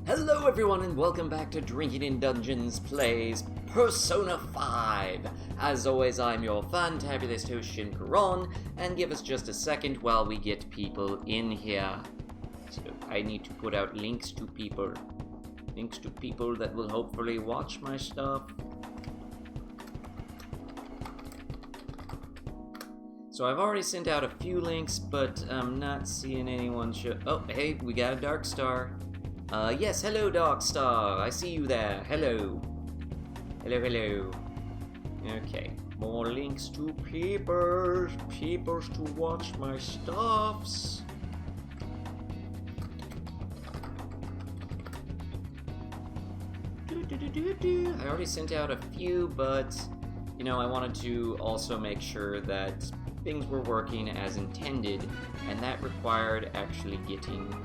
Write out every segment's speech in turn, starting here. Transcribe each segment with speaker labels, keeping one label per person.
Speaker 1: Hello everyone and welcome back to Drinking in Dungeons Plays Persona 5. As always, I'm your fantabulous host Shin Karan, and give us just a second while we get people in here. So I need to put out links to people that will hopefully watch my stuff. So I've already sent out a few links, but I'm not seeing anyone show. Oh, hey, we got a Dark Star. Yes, hello, Dark Star. I see you there. Hello. Hello. Okay, more links to peepers to watch my stuffs. I already sent out a few, but, you know, I wanted to also make sure that things were working as intended, and that required actually getting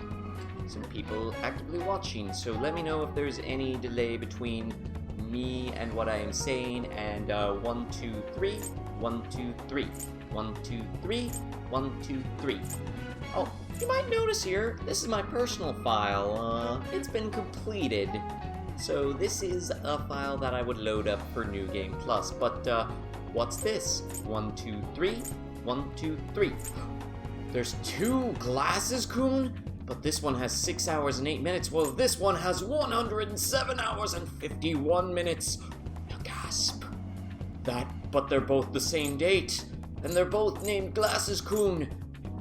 Speaker 1: some people actively watching. So let me know if there's any delay between me and what I am saying, and 1, 2, 3, 1, 2, 3, 1, 2, 3, 1, 2, 3. Oh, you might notice here, this is my personal file. It's been completed. So this is a file that I would load up for New Game Plus, but what's this? 1, 2, 3, 1, 2, 3. There's 2 glasses, Kun? But this one has 6 hours and 8 minutes, while this one has 107 hours and 51 minutes. Now gasp. But they're both the same date, and they're both named Glasses-kun.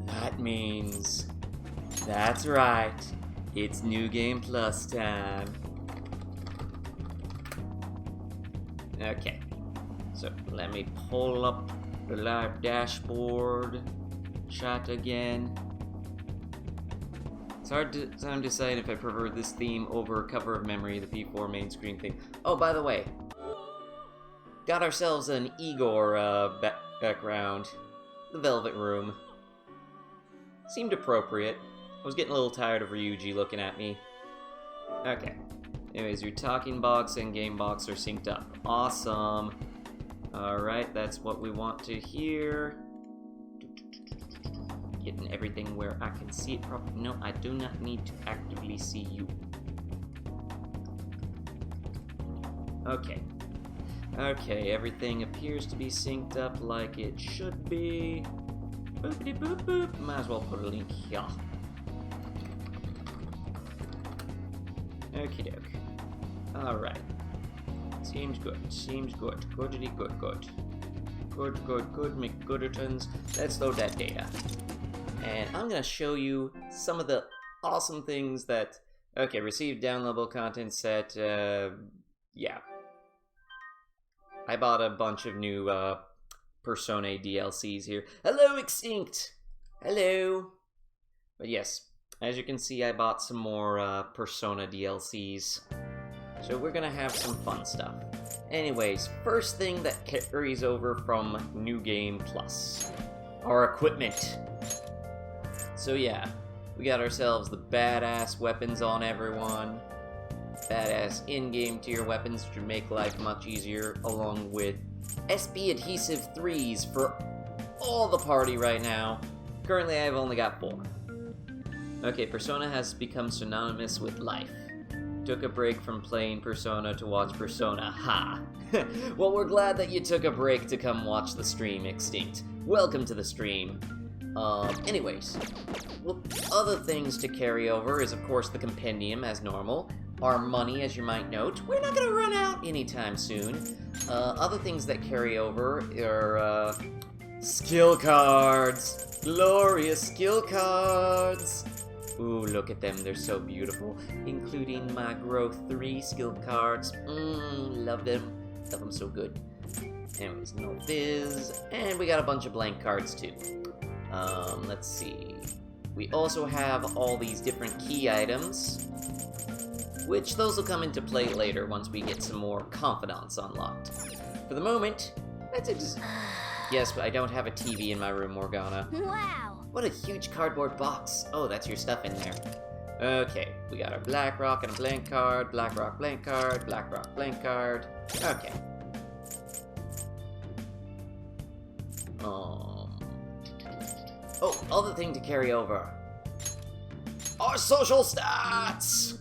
Speaker 1: That means, that's right, it's New Game Plus time. Okay, so let me pull up the live dashboard, chat again. It's hard to decide if I prefer this theme over Cover of Memory, the P4 main screen theme. Oh, by the way, got ourselves an Igor background. The Velvet Room. Seemed appropriate. I was getting a little tired of Ryuji looking at me. Okay. Anyways, your talking box and game box are synced up. Awesome. Alright, that's what we want to hear. Getting everything where I can see it properly. No, I do not need to actively see you. Okay, everything appears to be synced up like it should be. Boopity boop boop. Might as well put a link here. Okie doke. Alright. Seems good. Goodity good. Good, McGoodertons. Let's load that data. And I'm gonna show you some of the awesome things that... Okay, received downloadable content set, yeah. I bought a bunch of new, Persona DLCs here. Hello, Extinct! Hello! But yes, as you can see, I bought some more, Persona DLCs. So we're gonna have some fun stuff. Anyways, first thing that carries over from New Game Plus. Our equipment. So yeah, we got ourselves the badass weapons on everyone. Badass in-game tier weapons to make life much easier, along with SP adhesive 3s for all the party right now. Currently I've only got 4. Okay, Persona has become synonymous with life. Took a break from playing Persona to watch Persona. Ha! Well, we're glad that you took a break to come watch the stream, Extinct. Welcome to the stream. Anyways, well, other things to carry over is, of course, the compendium, as normal. Our money, as you might note. We're not gonna run out anytime soon. Other things that carry over are, skill cards! Glorious skill cards! Ooh, look at them, they're so beautiful. Including my Growth 3 skill cards. Love them. Love them so good. Anyways, no biz. And we got a bunch of blank cards, too. Let's see. We also have all these different key items, which those will come into play later once we get some more confidants unlocked. For the moment, that's it. Yes, but I don't have a TV in my room, Morgana.
Speaker 2: Wow!
Speaker 1: What a huge cardboard box. Oh, that's your stuff in there. Okay, we got our Black Rock and a blank card, Black Rock blank card, Black Rock blank card. Okay. Oh, other thing to carry over. Our social stats!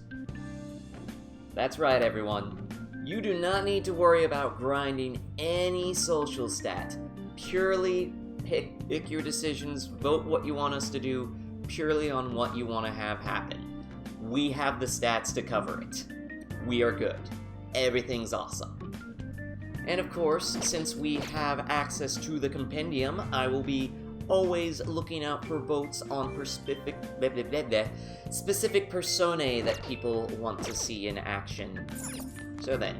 Speaker 1: That's right, everyone. You do not need to worry about grinding any social stat. Purely pick your decisions, vote what you want us to do, purely on what you want to have happen. We have the stats to cover it. We are good. Everything's awesome. And of course, since we have access to the compendium, I will be always looking out for votes on specific personae that people want to see in action. So then,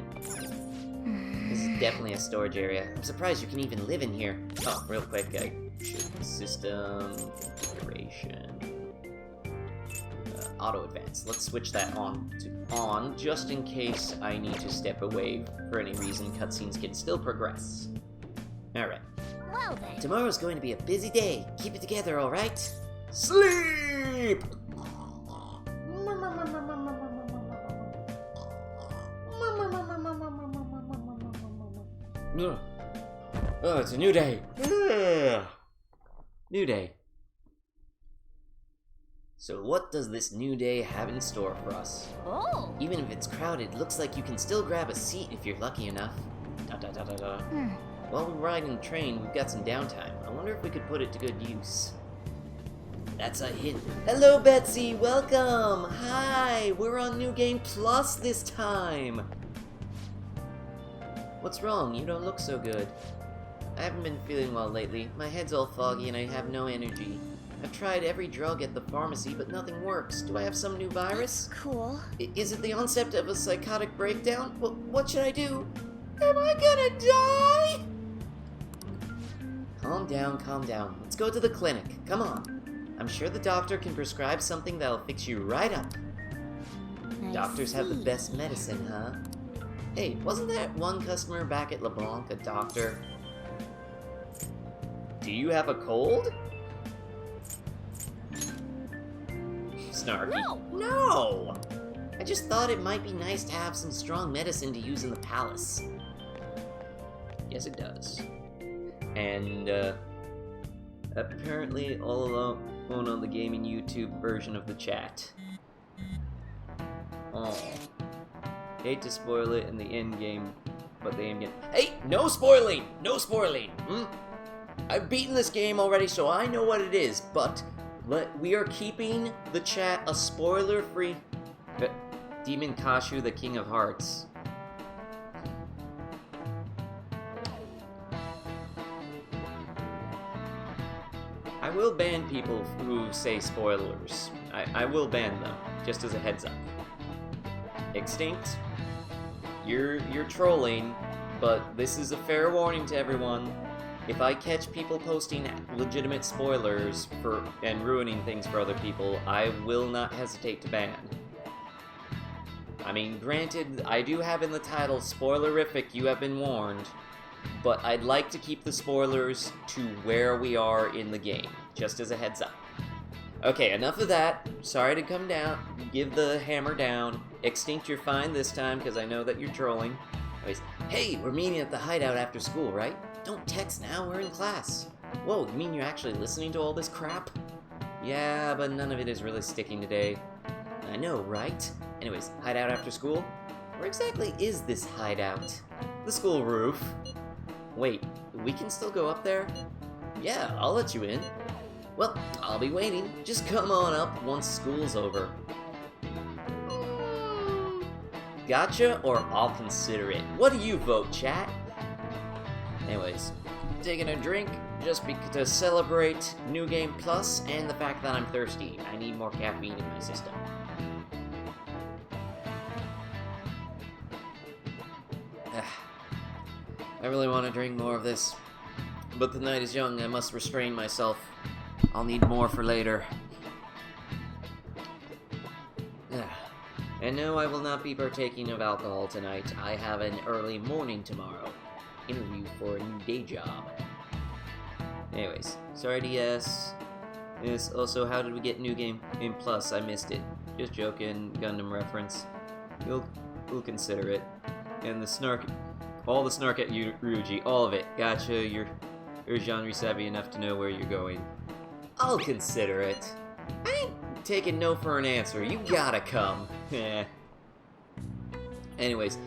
Speaker 1: this is definitely a storage area. I'm surprised you can even live in here. Oh, real quick, system configuration. Auto advance. Let's switch that on to on, just in case I need to step away for any reason. Cutscenes can still progress. Alright.
Speaker 2: Well then.
Speaker 1: Tomorrow's going to be a busy day. Keep it together, alright? Sleep! Oh, it's a new day. New day. So what does this new day have in store for us?
Speaker 2: Oh.
Speaker 1: Even if it's crowded, looks like you can still grab a seat if you're lucky enough. While we're riding the train, we've got some downtime. I wonder if we could put it to good use. That's a hint. Hello, Betsy! Welcome! Hi! We're on New Game Plus this time! What's wrong? You don't look so good. I haven't been feeling well lately. My head's all foggy and I have no energy. I've tried every drug at the pharmacy, but nothing works. Do I have some new virus?
Speaker 2: That's cool.
Speaker 1: Is it the onset of a psychotic breakdown? Well, what should I do? Am I gonna die? Calm down, calm down. Let's go to the clinic. Come on. I'm sure the doctor can prescribe something that'll fix you right up. Doctors have the best medicine, huh? Hey, wasn't that one customer back at LeBlanc a doctor? Do you have a cold? Snarky. No! I just thought it might be nice to have some strong medicine to use in the palace. Yes, it does. And, apparently all alone on the gaming YouTube version of the chat. Oh. Hate to spoil it in the end game, but the end game. Hey! No spoiling! No spoiling! I've beaten this game already, so I know what it is, but we are keeping the chat a spoiler-free. Demon Kashu, the King of Hearts. I will ban people who say spoilers. I will ban them, just as a heads up. Extinct, you're trolling, but this is a fair warning to everyone. If I catch people posting legitimate spoilers and ruining things for other people, I will not hesitate to ban. I mean, granted, I do have in the title, Spoiler-RIFIC, you have been warned, but I'd like to keep the spoilers to where we are in the game, just as a heads up. Okay, enough of that. Sorry to come down, give the hammer down. Extinct, you're fine this time, because I know that you're trolling. Anyways, hey, we're meeting at the hideout after school, right? Don't text now, we're in class. Whoa, you mean you're actually listening to all this crap? Yeah, but none of it is really sticking today. I know, right? Anyways, hideout after school? Where exactly is this hideout? The school roof. Wait, we can still go up there? Yeah, I'll let you in. Well, I'll be waiting. Just come on up once school's over. Gotcha, or I'll consider it. What do you vote, chat? Anyways, taking a drink just to celebrate New Game Plus and the fact that I'm thirsty. I need more caffeine in my system. I really want to drink more of this, but the night is young. I must restrain myself. I'll need more for later. And no, I will not be partaking of alcohol tonight. I have an early morning tomorrow. Interview for a new day job. Anyways, sorry DS. Yes, also, how did we get New Game Plus? I missed it. Just joking, Gundam reference. We'll consider it. And the snark, all the snark at Ryuji, all of it. Gotcha, you're genre savvy enough to know where you're going. I'll consider it. I ain't taking no for an answer. You gotta come. Anyways,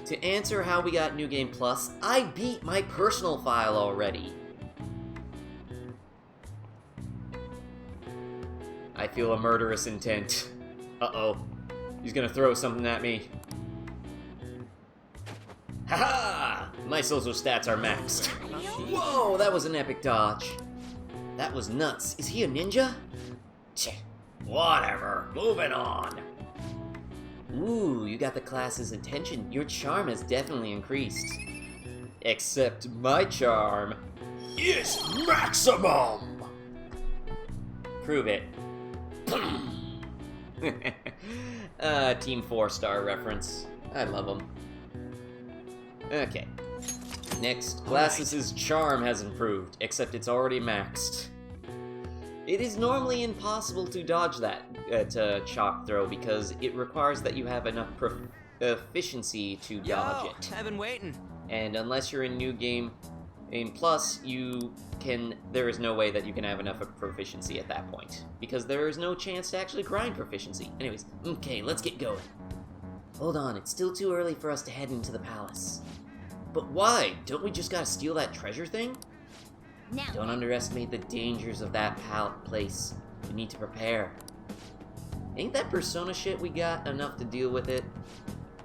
Speaker 1: to answer how we got New Game Plus, I beat my personal file already. I feel a murderous intent. Uh-oh. He's gonna throw something at me. Haha! My social stats are maxed. Whoa, that was an epic dodge. That was nuts. Is he a ninja? Tch, whatever. Moving on. Ooh, you got the class's attention. Your charm has definitely increased. Except my charm is maximum! Prove it. Team 4-star reference. I love them. Okay. Next, Glasses' charm has improved, except it's already maxed. It is normally impossible to dodge that chalk throw because it requires that you have enough efficiency to dodge it.
Speaker 2: I've been waiting.
Speaker 1: And unless you're in New Game Plus, there is no way that you can have enough of proficiency at that point, because there is no chance to actually grind proficiency. Anyways, okay, let's get going. Hold on, it's still too early for us to head into the palace. But why? Don't we just gotta steal that treasure thing?
Speaker 3: Now.
Speaker 1: Don't underestimate the dangers of that place. We need to prepare. Ain't that Buzzsona shit we got enough to deal with it?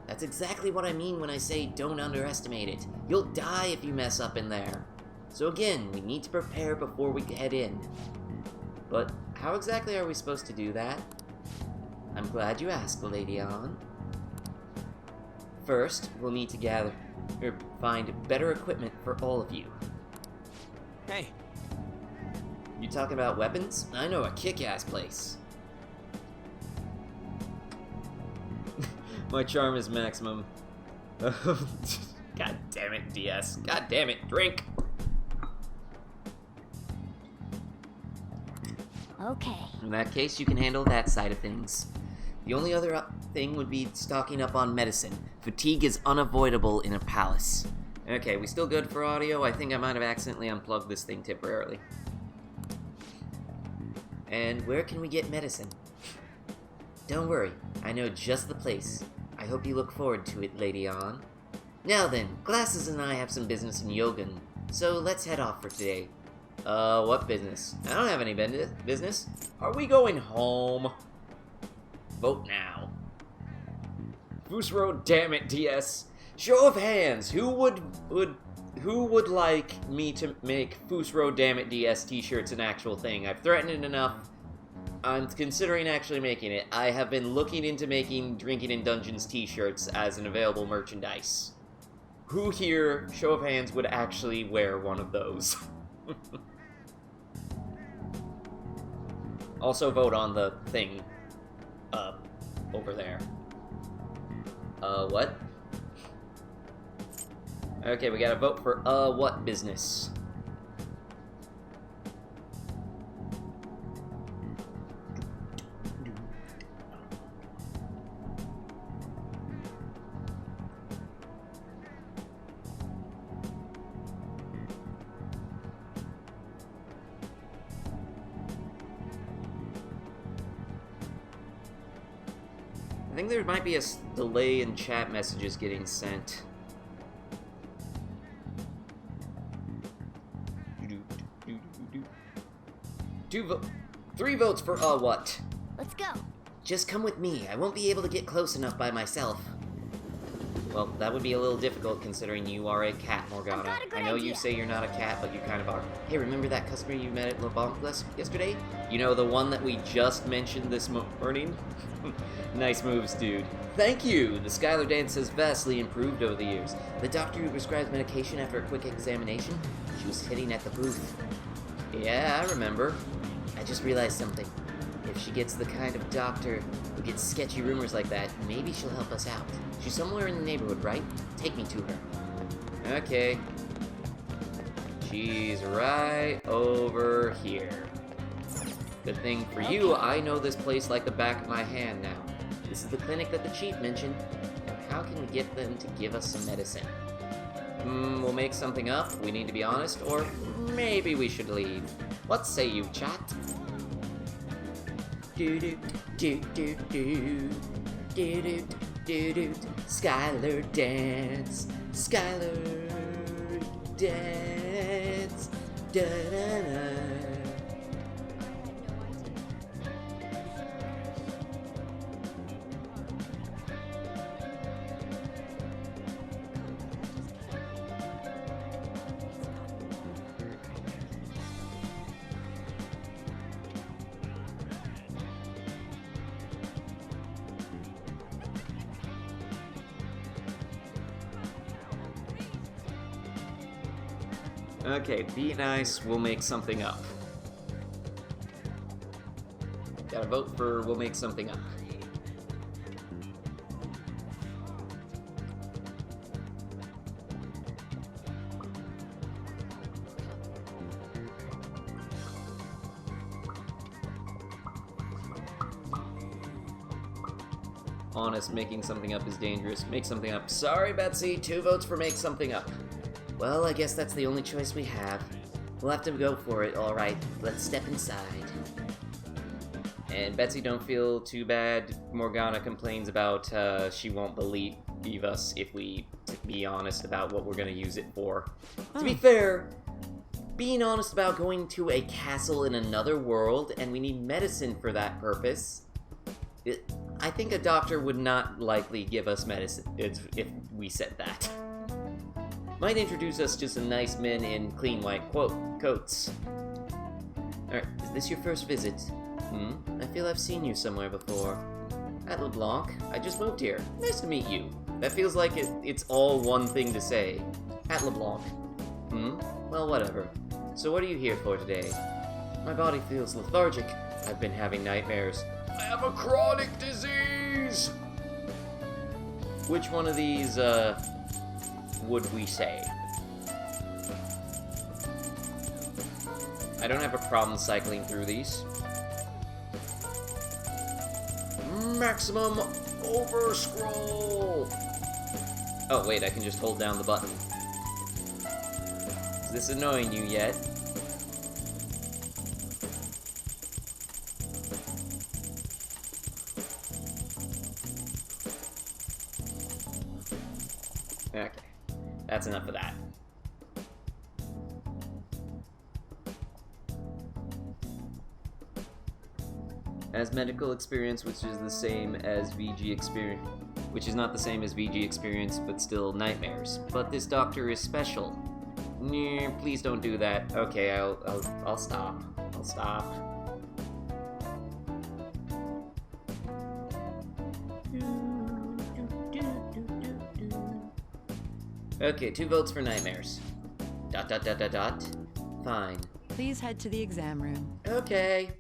Speaker 1: That's exactly what I mean when I say don't underestimate it. You'll die if you mess up in there. So again, we need to prepare before we head in. But how exactly are we supposed to do that? I'm glad you asked, Lady Ann. First, we'll need to find better equipment for all of you.
Speaker 2: Hey.
Speaker 1: You talking about weapons? I know a kick-ass place. My charm is maximum. God damn it, DS. God damn it, drink!
Speaker 3: Okay.
Speaker 1: In that case, you can handle that side of things. The only other thing would be stocking up on medicine. Fatigue is unavoidable in a palace. Okay, we still good for audio? I think I might have accidentally unplugged this thing temporarily. And where can we get medicine? Don't worry, I know just the place. I hope you look forward to it, Lady Ann. Now then, Glasses and I have some business in Yogan, so let's head off for today. What business? I don't have any business. Are we going home? Vote now. Fusro, damn it, DS. Show of hands, who would like me to make Fusro, damn it, DS t-shirts an actual thing? I've threatened it enough. I'm considering actually making it. I have been looking into making Drinking in Dungeons t-shirts as an available merchandise. Who here, show of hands, would actually wear one of those? Also vote on the thing over there. What? Okay, we gotta vote for what business? I think there might be a delay in chat messages getting sent. 3 votes for what?
Speaker 3: Let's go.
Speaker 1: Just come with me. I won't be able to get close enough by myself. Well, that would be a little difficult considering you are a cat, Morgana. I know you say you're not a cat, but you kind of are. Hey, remember that customer you met at Le Banque yesterday? You know, the one that we just mentioned this morning? Nice moves, dude. Thank you! The Skylar dance has vastly improved over the years. The doctor who prescribed medication after a quick examination, she was sitting at the booth. Yeah, I remember. I just realized something. If she gets the kind of doctor who gets sketchy rumors like that, maybe she'll help us out. She's somewhere in the neighborhood, right? Take me to her. Okay. She's right over here. Good thing for you, I know this place like the back of my hand now. This is the clinic that the chief mentioned. And how can we get them to give us some medicine? We'll make something up, we need to be honest, or maybe we should leave. What say you, chat? Do do do do do do do Skylar dance. Skylar dance. Da-da-da. Okay, be nice, we'll make something up. Gotta vote for we'll make something up. Honest, making something up is dangerous. Make something up. Sorry, Betsy, 2 votes for make something up. Well, I guess that's the only choice we have. We'll have to go for it, alright. Let's step inside. And Betsy, don't feel too bad. Morgana complains about she won't believe us if we be honest about what we're gonna use it for. To be fair, being honest about going to a castle in another world, and we need medicine for that purpose, I think a doctor would not likely give us medicine if we said that. Might introduce us to some nice men in clean white coats. Alright, is this your first visit? I feel I've seen you somewhere before. At LeBlanc, I just moved here. Nice to meet you. That feels like it's all one thing to say. At LeBlanc. Well, whatever. So what are you here for today? My body feels lethargic. I've been having nightmares. I have a chronic disease! Which one of these, would we say? I don't have a problem cycling through these. Maximum overscroll! Oh wait, I can just hold down the button. Is this annoying you yet? Okay, that's enough of that. As medical experience, which is the same as VG experience, which is not the same as VG experience, but still nightmares. But this doctor is special. Please don't do that. Okay, I'll stop. I'll stop. Okay, 2 votes for nightmares. ... Fine.
Speaker 4: Please head to the exam room.
Speaker 1: Okay.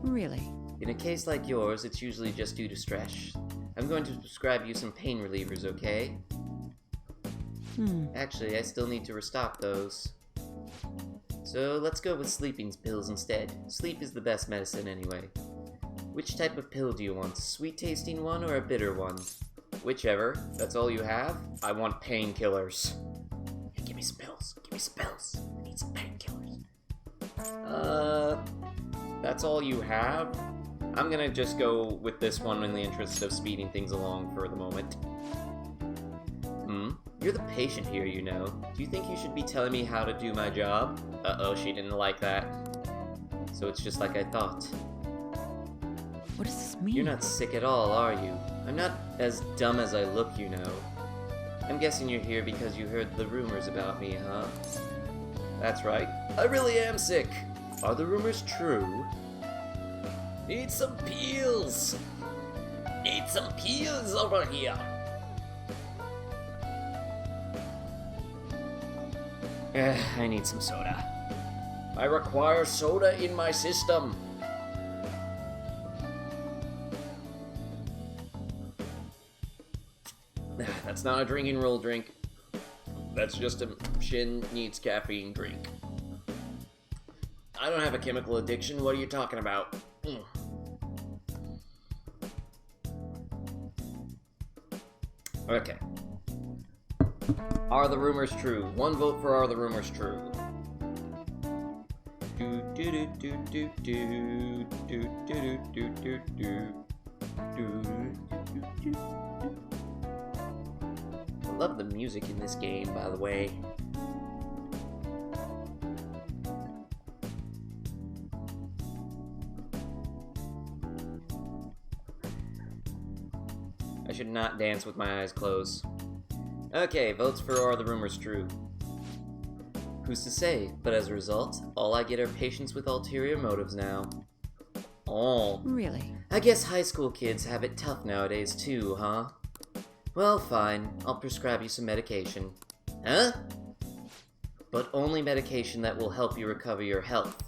Speaker 4: Really?
Speaker 1: In a case like yours, it's usually just due to stress. I'm going to prescribe you some pain relievers, okay? Actually, I still need to restock those. So let's go with sleeping pills instead. Sleep is the best medicine anyway. Which type of pill do you want? A sweet-tasting one or a bitter one? Whichever. That's all you have? I want painkillers. Hey, give me some pills. Give me some pills. I need some painkillers. That's all you have? I'm gonna just go with this one in the interest of speeding things along for the moment. You're the patient here, you know. Do you think you should be telling me how to do my job? Uh-oh, she didn't like that. So it's just like I thought.
Speaker 4: What does this mean?
Speaker 1: You're not sick at all, are you? I'm not as dumb as I look, you know. I'm guessing you're here because you heard the rumors about me, huh? That's right. I really am sick. Are the rumors true? Need some pills. Need some pills over here. I need some soda. I require soda in my system. That's not a drinking rule drink. That's just a Shin needs caffeine drink. I don't have a chemical addiction. What are you talking about? Okay. Are the rumors true? 1 vote for are the rumors true. I love the music in this game, by the way. I should not dance with my eyes closed. Okay, votes for Are the Rumors True? Who's to say? But as a result, all I get are patients with ulterior motives now. Oh.
Speaker 4: Really?
Speaker 1: I guess high school kids have it tough nowadays too, huh? Well, fine. I'll prescribe you some medication. Huh? But only medication that will help you recover your health.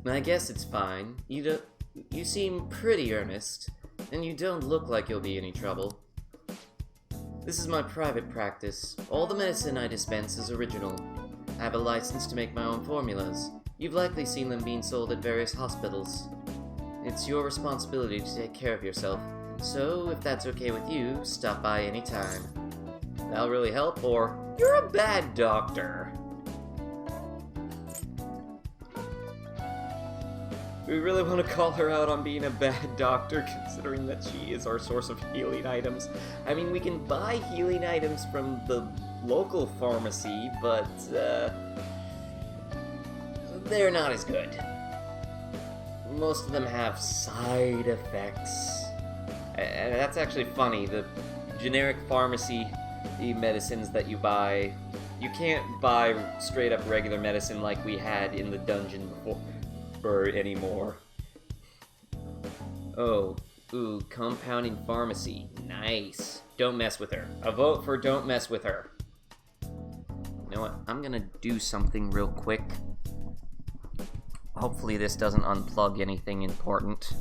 Speaker 1: I guess it's fine. You seem pretty earnest, and you don't look like you'll be any trouble. This is my private practice. All the medicine I dispense is original. I have a license to make my own formulas. You've likely seen them being sold at various hospitals. It's your responsibility to take care of yourself, so if that's okay with you, stop by anytime. That'll really help, or you're a bad doctor. We really want to call her out on being a bad doctor, considering that she is our source of healing items. I mean, we can buy healing items from the local pharmacy, but they're not as good. Most of them have side effects. And that's actually funny. The generic pharmacy medicines that you buy, you can't buy straight up regular medicine like we had in the dungeon before. Anymore. Oh, ooh, compounding pharmacy. Nice. Don't mess with her. A vote for don't mess with her. You know what? I'm gonna do something real quick. Hopefully this doesn't unplug anything important.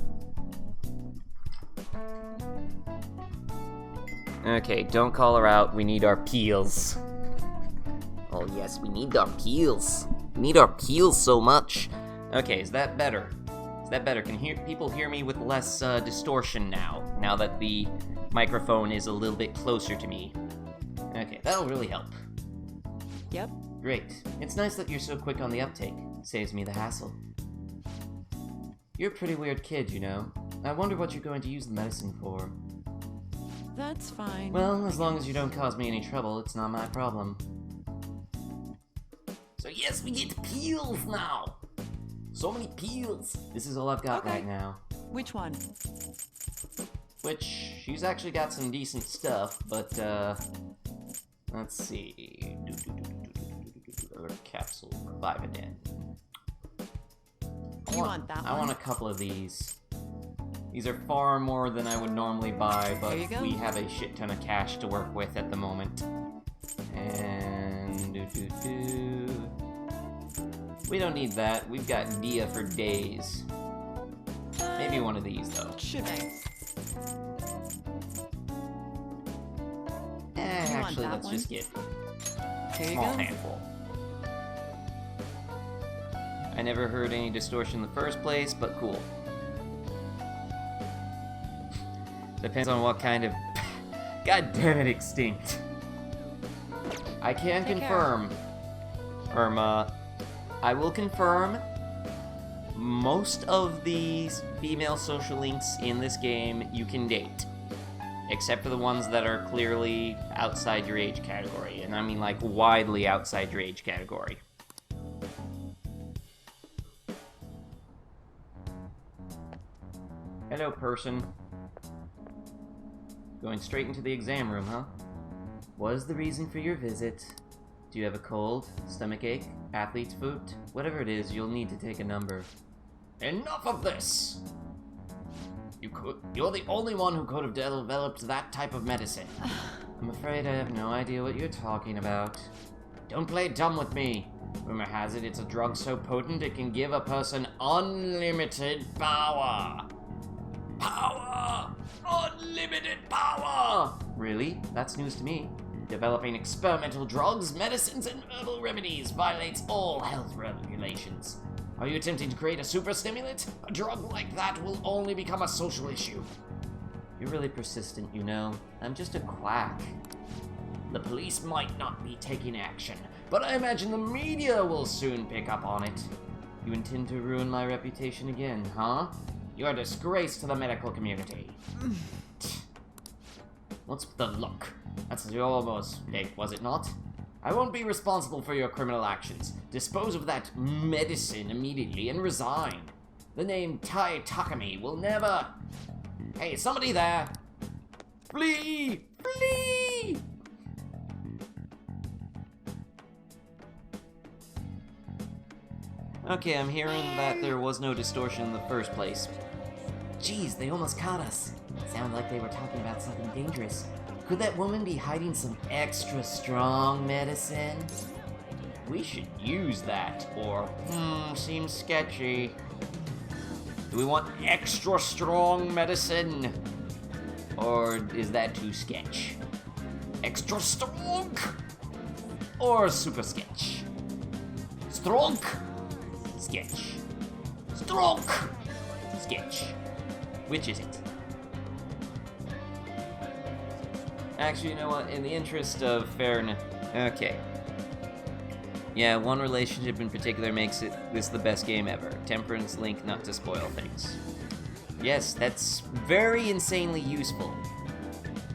Speaker 1: Okay, don't call her out. We need our peels. Oh yes, we need our peels. We need our peels so much. Okay, is that better? Is that better? Can people hear me with less distortion now that the microphone is a little bit closer to me? Okay, that'll really help.
Speaker 4: Yep.
Speaker 1: Great. It's nice that you're so quick on the uptake. Saves me the hassle. You're a pretty weird kid, you know. I wonder what you're going to use the medicine for.
Speaker 4: That's fine.
Speaker 1: Well, as long as you don't cause me any trouble, it's not my problem. So yes, we get peels now! So many peels! This is all I've got right now.
Speaker 4: Which one?
Speaker 1: Which, she's actually got some decent stuff, but, let's see. Capsule, Vivadin.
Speaker 4: You want that one?
Speaker 1: I want a couple of these. These are far more than I would normally buy, but we have a shit ton of cash to work with at the moment. And we don't need that. We've got Dia for days. Maybe one of these, though.
Speaker 4: Should I?
Speaker 1: Actually, let's just get a small handful. I never heard any distortion in the first place, but cool. Depends on what kind of... God damn it, Extinct. I can confirm, Irma, I will confirm most of these female social links in this game you can date. Except for the ones that are clearly outside your age category. And I mean like widely outside your age category. Hello, person. Going straight into the exam room, huh? What is the reason for your visit? Do you have a cold, stomachache, athlete's foot? Whatever it is, you'll need to take a number. Enough of this! You're the only one who could have developed that type of medicine. I'm afraid I have no idea what you're talking about. Don't play dumb with me. Rumor has it it's a drug so potent it can give a person unlimited power. Power! Unlimited power! Really? That's news to me. Developing experimental drugs, medicines, and herbal remedies violates all health regulations. Are you attempting to create a super stimulant? A drug like that will only become a social issue. You're really persistent, you know. I'm just a quack. The police might not be taking action, but I imagine the media will soon pick up on it. You intend to ruin my reputation again, huh? You're a disgrace to the medical community. What's with the look? That's your mistake, was it not? I won't be responsible for your criminal actions. Dispose of that medicine immediately and resign. The name Tai Takami will never... Hey, somebody there! Flee! Flee! Okay, I'm hearing that there was no distortion in the first place. Jeez, they almost caught us. Sounded like they were talking about something dangerous. Could that woman be hiding some extra strong medicine? We should use that, or, seems sketchy. Do we want extra strong medicine? Or is that too sketch? Extra strong? Or super sketch? Strong? Sketch. Strong! Sketch. Which is it? Actually, you know what? In the interest of fairness... Okay. Yeah, one relationship in particular makes this the best game ever. Temperance Link not to spoil things. Yes, that's very insanely useful.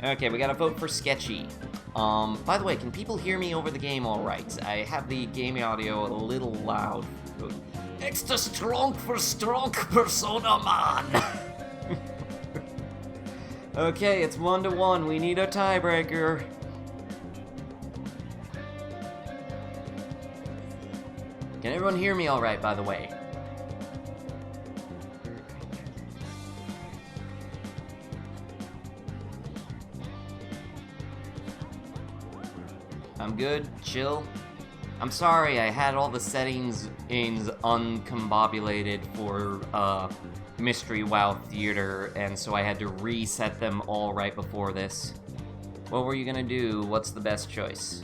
Speaker 1: Okay, we gotta vote for Sketchy. By the way, can people hear me over the game alright? I have the game audio a little loud. Extra strong for strong persona, man! Okay, it's 1-1. We need a tiebreaker. Can everyone hear me alright, by the way? I'm good, chill. I'm sorry, I had all the settings uncombobulated for Mystery WoW Theater, and so I had to reset them all right before this. What were you gonna do? What's the best choice?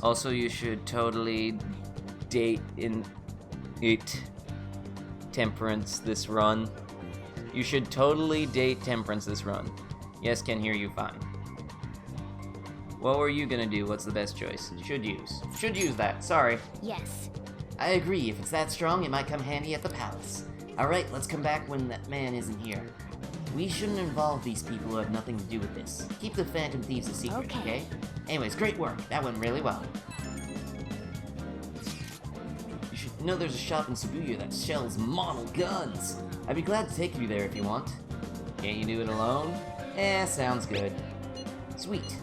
Speaker 1: Also, you should totally date in it Temperance this run. You should totally date Temperance this run. Yes, can hear you fine. What were you gonna do? What's the best choice? Should use. Should use that, sorry.
Speaker 3: Yes.
Speaker 1: I agree, if it's that strong, it might come handy at the palace. Alright, let's come back when that man isn't here. We shouldn't involve these people who have nothing to do with this. Keep the Phantom Thieves a secret, okay? Anyways, great work. That went really well. You should know there's a shop in Shibuya that sells model guns. I'd be glad to take you there if you want. Can't you do it alone? Sounds good. Sweet.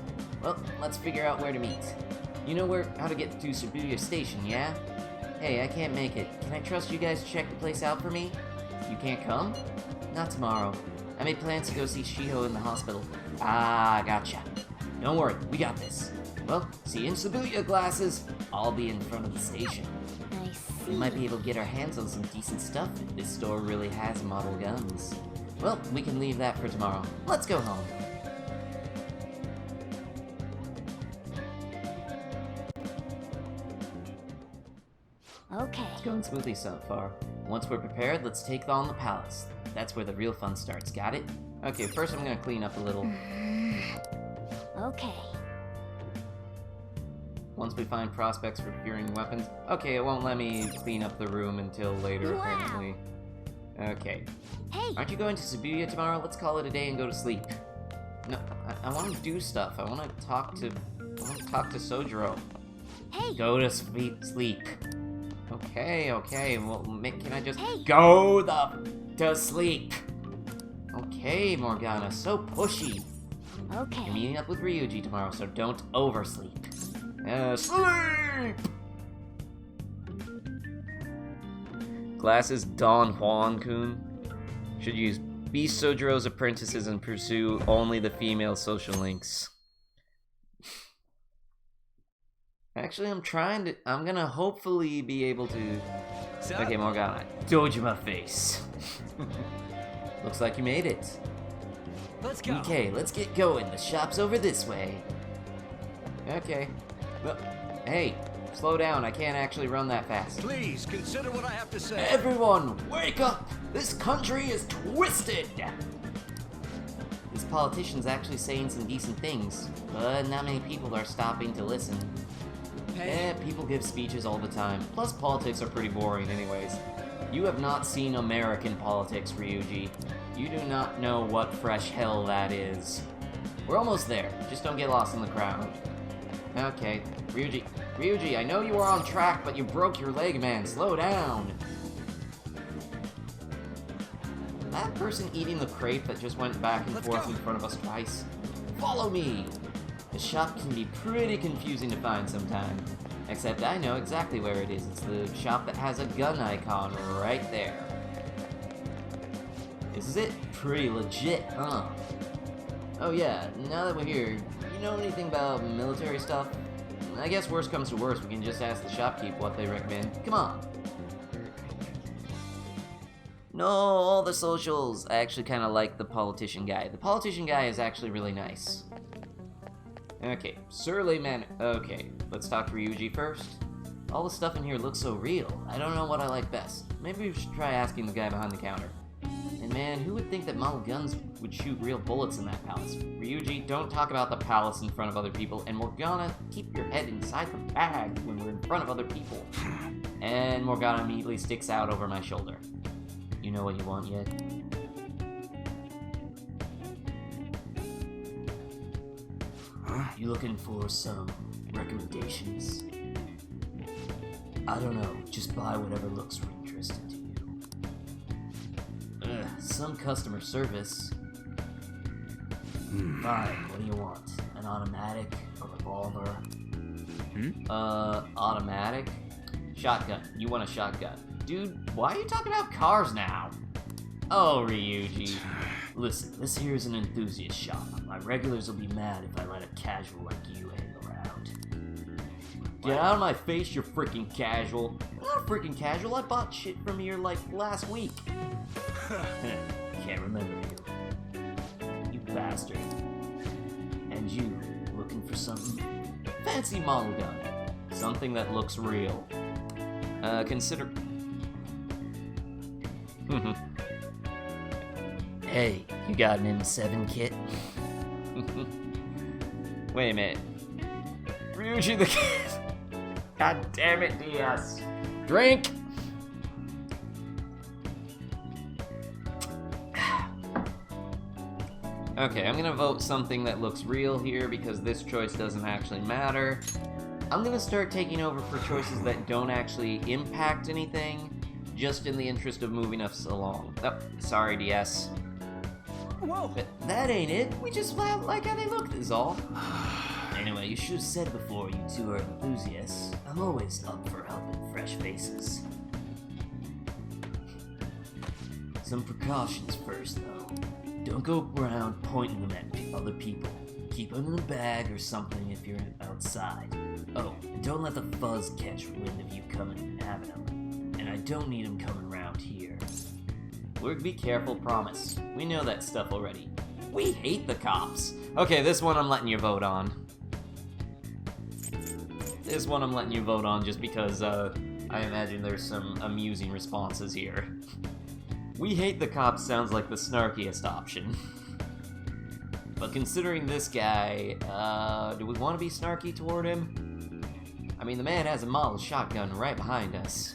Speaker 1: Well, let's figure out where to meet. You know how to get to Shibuya Station, yeah? Hey, I can't make it. Can I trust you guys to check the place out for me? You can't come? Not tomorrow. I made plans to go see Shiho in the hospital. Ah, gotcha. Don't worry, we got this. Well, see you in Shibuya, glasses. I'll be in front of the station.
Speaker 3: I see.
Speaker 1: We might be able to get our hands on some decent stuff if this store really has model guns. Well, we can leave that for tomorrow. Let's go home.
Speaker 3: Okay.
Speaker 1: It's going smoothly so far. Once we're prepared, let's take on the palace. That's where the real fun starts, got it? Okay, first I'm gonna clean up a little.
Speaker 3: Okay.
Speaker 1: Once we find prospects for procuring weapons... Okay, it won't let me clean up the room until later,
Speaker 3: Wow.
Speaker 1: apparently. Okay.
Speaker 3: Hey.
Speaker 1: Aren't you going to Shibuya tomorrow? Let's call it a day and go to sleep. No, I want to do stuff. I want to talk to Sojiro.
Speaker 3: Hey.
Speaker 1: Go to sleep. Okay, well, can I just
Speaker 3: Hey.
Speaker 1: go to sleep? Okay, Morgana, so pushy. You're
Speaker 3: Okay.
Speaker 1: meeting up with Ryuji tomorrow, so don't oversleep. Sleep! Glasses Don Juan-kun. Should use be Sojiro's apprentices and pursue only the female social links. Actually, I'm gonna hopefully be able to... Okay, Morgana. Dojima face. Looks like you made it.
Speaker 2: Let's go.
Speaker 1: Okay, let's get going. The shop's over this way. Okay. Well, hey, slow down. I can't actually run that fast.
Speaker 2: Please consider what I have to say.
Speaker 1: Everyone, wake up! This country is twisted! This politician's actually saying some decent things, but not many people are stopping to listen.
Speaker 2: Hey.
Speaker 1: People give speeches all the time. Plus, politics are pretty boring anyways. You have not seen American politics, Ryuji. You do not know what fresh hell that is. We're almost there. Just don't get lost in the crowd. Okay, Ryuji, I know you were on track, but you broke your leg, man. Slow down. That person eating the crepe that just went back and forth in front of us twice. Follow me. The shop can be pretty confusing to find sometimes. Except I know exactly where it is. It's the shop that has a gun icon right there. This is it? Pretty legit, huh? Oh yeah, now that we're here, you know anything about military stuff? I guess worst comes to worst, we can just ask the shopkeep what they recommend. Come on. No, all the socials. I actually kind of like the politician guy. The politician guy is actually really nice. Okay, surly man. Okay, let's talk to Ryuji first. All the stuff in here looks so real. I don't know what I like best. Maybe we should try asking the guy behind the counter. And man, who would think that model guns would shoot real bullets in that palace? Ryuji, don't talk about the palace in front of other people, and Morgana, keep your head inside the bag when we're in front of other people. And Morgana immediately sticks out over my shoulder. You know what you want yet? You looking for some recommendations? I don't know, just buy whatever looks interesting to you. Some customer service. Fine, what do you want? An automatic? A revolver? Automatic? Shotgun. You want a shotgun. Dude, why are you talking about cars now? Oh, Ryuji. Listen, this here is an enthusiast shop. My regulars will be mad if I let a casual like you hang around. Get out of my face, you're freaking casual. I'm not freaking casual, I bought shit from here like last week. Can't remember you. You bastard. And you, looking for something? Fancy model gun. Something that looks real. Consider... Hey, you got an M7 kit? Wait a minute. Ryuji the kid. God damn it, DS. Drink! Okay, I'm gonna vote something that looks real here because this choice doesn't actually matter. I'm gonna start taking over for choices that don't actually impact anything, just in the interest of moving us along. Oh, sorry, DS.
Speaker 2: Whoa!
Speaker 1: But that ain't it. We just like how they look, is all. Anyway, you should have said before you two are enthusiasts. I'm always up for helping fresh faces. Some precautions first, though. Don't go around pointing them at other people. Keep them in a bag or something if you're outside. Oh, and don't let the fuzz catch wind of you coming and having them. And I don't need them coming around here. We'll be careful, promise. We know that stuff already. We hate the cops. Okay, this one I'm letting you vote on. This one I'm letting you vote on just because, I imagine there's some amusing responses here. We hate the cops sounds like the snarkiest option. But considering this guy, do we want to be snarky toward him? I mean, the man has a model shotgun right behind us.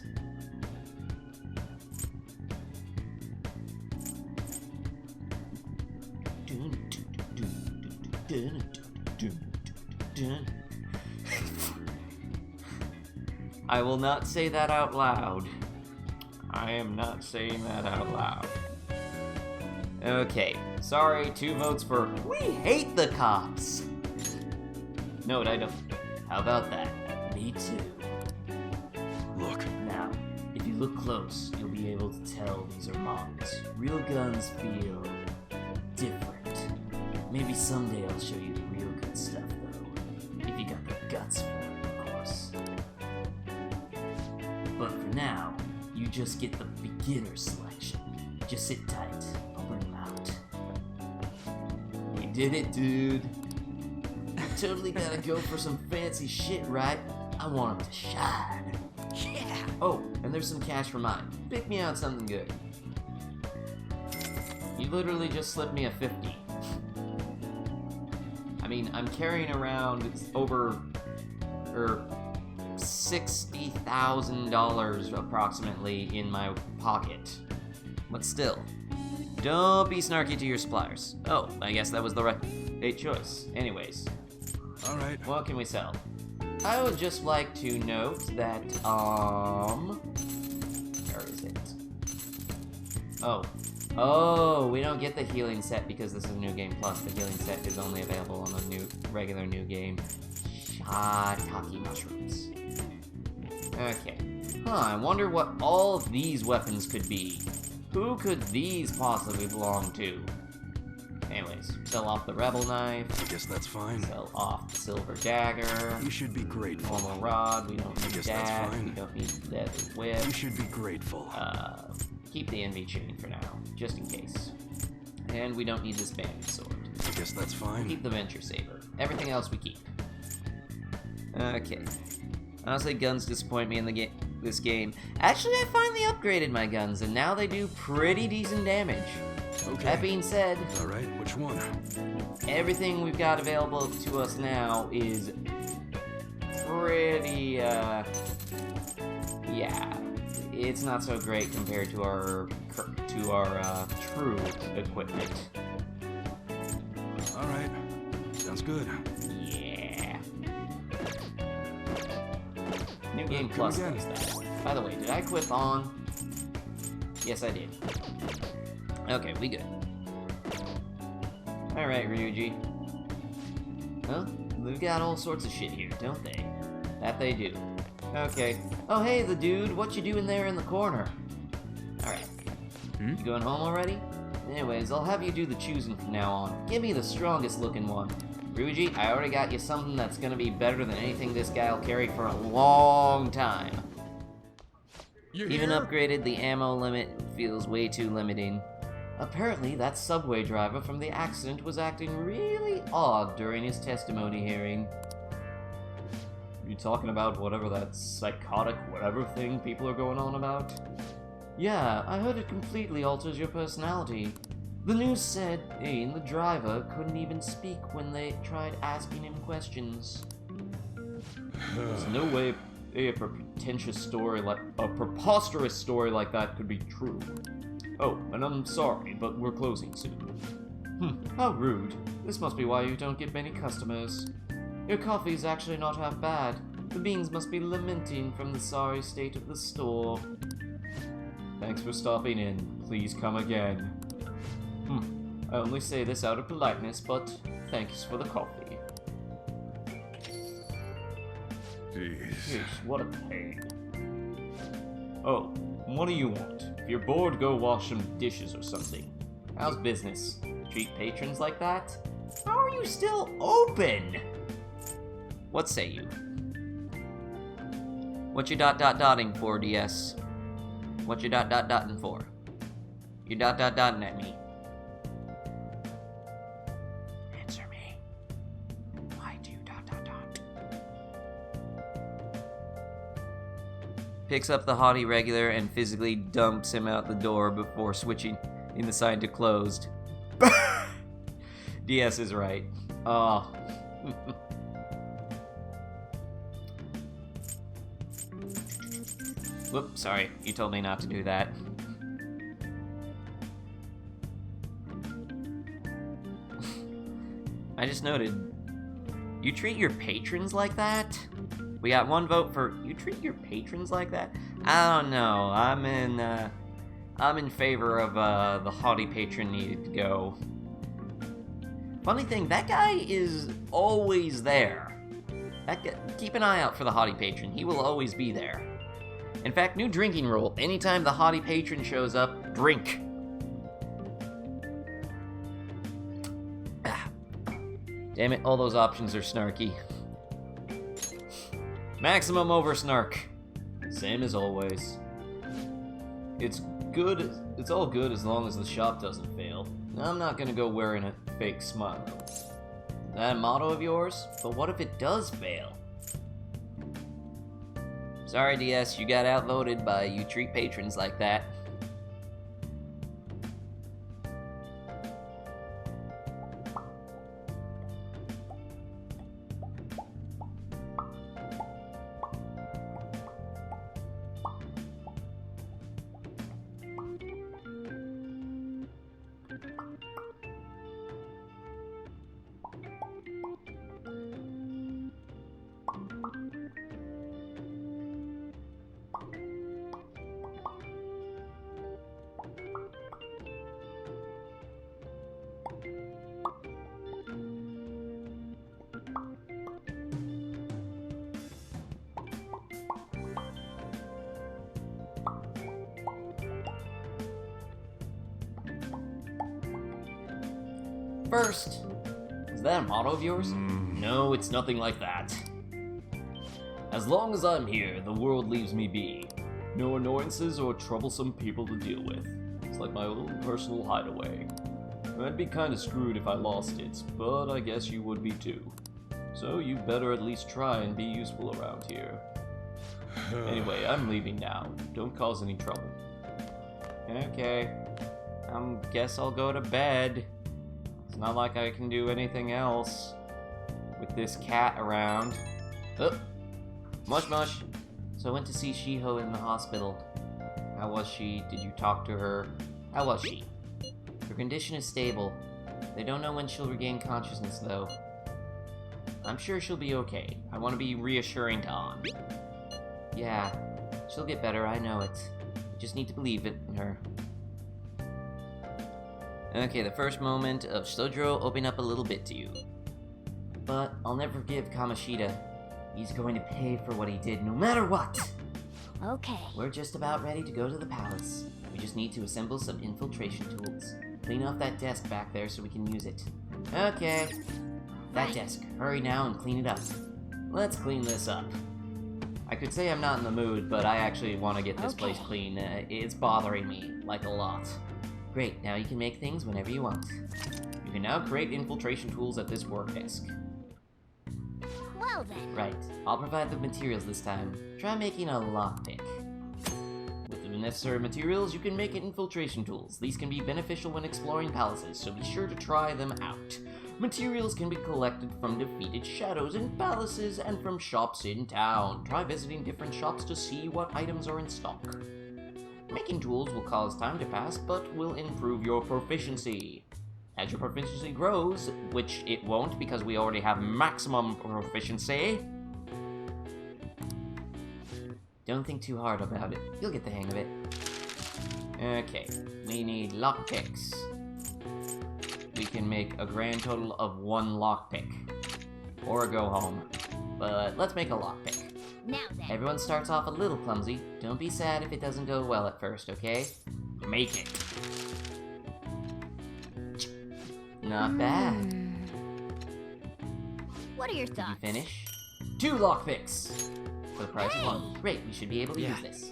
Speaker 1: I will not say that out loud. I am not saying that out loud. Okay, sorry, 2 votes for we hate the cops. No, I don't. How about that? Me too.
Speaker 2: Look.
Speaker 1: Now, if you look close, you'll be able to tell these are models. Real guns feel different. Maybe someday I'll show you the real good stuff, though. If you got the guts for it, of course. But for now, you just get the beginner selection. Just sit tight. I'll bring them out. You did it, dude. You totally gotta go for some fancy shit, right? I want them to shine.
Speaker 2: Yeah!
Speaker 1: Oh, and there's some cash for mine. Pick me out something good. You literally just slipped me a 50. I mean, I'm carrying around over $60,000 approximately in my pocket. But still, don't be snarky to your suppliers. Oh, I guess that was the right choice. Anyways,
Speaker 2: All right.
Speaker 1: what can we sell? I would just like to note that, where is it? Oh, we don't get the healing set because this is New Game Plus. The healing set is only available on the regular New Game. Shiitake mushrooms. Okay. I wonder what all of these weapons could be. Who could these possibly belong to? Anyways, sell off the rebel knife.
Speaker 2: I guess that's fine.
Speaker 1: Sell off the silver dagger.
Speaker 2: You should be grateful.
Speaker 1: Normal rod. We don't need
Speaker 2: guess that's
Speaker 1: that.
Speaker 2: fine.
Speaker 1: We don't need the leather whip.
Speaker 2: You should be grateful.
Speaker 1: Keep the envy chain for now, just in case. And we don't need this bandit sword.
Speaker 2: I guess that's fine.
Speaker 1: Keep the venture saber. Everything else we keep. Okay. Honestly, guns disappoint me in this game. Actually, I finally upgraded my guns, and now they do pretty decent damage.
Speaker 2: Okay.
Speaker 1: That being said,
Speaker 2: All right, which one?
Speaker 1: everything we've got available to us now is pretty, yeah, it's not so great compared to our true equipment.
Speaker 2: All right, sounds good.
Speaker 1: Yeah. New Game
Speaker 2: Come
Speaker 1: Plus
Speaker 2: again.
Speaker 1: does that. By the way, did I equip on? Yes, I did. Okay, we good. Alright, Ryuji. Huh? They've got all sorts of shit here, don't they? That they do. Okay. Oh, hey, the dude. What you doing there in the corner? Alright.
Speaker 2: Hmm?
Speaker 1: You going home already? Anyways, I'll have you do the choosing from now on. Give me the strongest looking one. Ryuji, I already got you something that's gonna be better than anything this guy'll carry for a long time. Even upgraded, the ammo limit feels way too limiting. Apparently, that subway driver from the accident was acting really odd during his testimony hearing. You talking about whatever that psychotic whatever thing people are going on about? Yeah, I heard it completely alters your personality. The news said the driver couldn't even speak when they tried asking him questions. There's no way a preposterous story like that could be true. Oh, and I'm sorry, but we're closing soon. How rude. This must be why you don't get many customers. Your coffee's actually not half bad. The beans must be lamenting from the sorry state of the store. Thanks for stopping in. Please come again. I only say this out of politeness, but thanks for the coffee. Jeez, what a pain. Oh, what do you want? If you're bored, go wash some dishes or something. How's business? Treat patrons like that? How are you still open? What say you? What you dotting for, DS? What you dotting for? You dotting at me. Answer me. Why do you dot? Picks up the haughty regular and physically dumps him out the door before switching in the sign to closed. DS is right. Oh. Whoops, sorry. You told me not to do that. I just noted, you treat your patrons like that? We got one vote for you treat your patrons like that? I don't know. I'm in favor of the haughty patron needed to go. Funny thing, that guy is always there. Keep an eye out for the haughty patron. He will always be there. In fact, new drinking rule. Anytime the haughty patron shows up, drink. Damn it, all those options are snarky. Maximum over snark. Same as always. It's all good as long as the shop doesn't fail. I'm not gonna go wearing a fake smile. That motto of yours? But what if it does fail? Sorry, DS, you got outvoted by you treat patrons like that. first. Is that a motto of yours? No, it's nothing like that. As long as I'm here, the world leaves me be. No annoyances or troublesome people to deal with. It's like my own personal hideaway. I'd be kinda screwed if I lost it, but I guess you would be too. So you better at least try and be useful around here. Anyway, I'm leaving now. Don't cause any trouble. Okay. Guess I'll go to bed. It's not like I can do anything else with this cat around. Oh! Mush mush! So I went to see Shiho in the hospital. How was she? Did you talk to her? How was she? Her condition is stable. They don't know when she'll regain consciousness, though. I'm sure she'll be okay. I want to be reassuring to An. Yeah, she'll get better, I know it. You just need to believe it in her. Okay, the first moment of Sojiro opening up a little bit to you. But I'll never forgive Kamoshida. He's going to pay for what he did, no matter what!
Speaker 3: Okay.
Speaker 1: We're just about ready to go to the palace. We just need to assemble some infiltration tools. Clean off that desk back there so we can use it. Okay. That desk. Hurry now and clean it up. Let's clean this up. I could say I'm not in the mood, but I actually want to get this place clean. It's bothering me, like a lot. Great, now you can make things whenever you want. You can now create infiltration tools at this work desk.
Speaker 3: Well then.
Speaker 1: Right, I'll provide the materials this time. Try making a lockpick. With the necessary materials, you can make infiltration tools. These can be beneficial when exploring palaces, so be sure to try them out. Materials can be collected from defeated shadows in palaces and from shops in town. Try visiting different shops to see what items are in stock. Making tools will cause time to pass, but will improve your proficiency. As your proficiency grows, which it won't because we already have maximum proficiency. Don't think too hard about it. You'll get the hang of it. Okay, we need lockpicks. We can make a grand total of 1 lockpick. Or go home. But let's make a lockpick.
Speaker 3: Now then.
Speaker 1: Everyone starts off a little clumsy. Don't be sad if it doesn't go well at first, okay? Make it. Not bad.
Speaker 3: What are your
Speaker 1: Did
Speaker 3: thoughts?
Speaker 1: you finish? 2 lockpicks! For the price of 1. Great, we should be able to use this.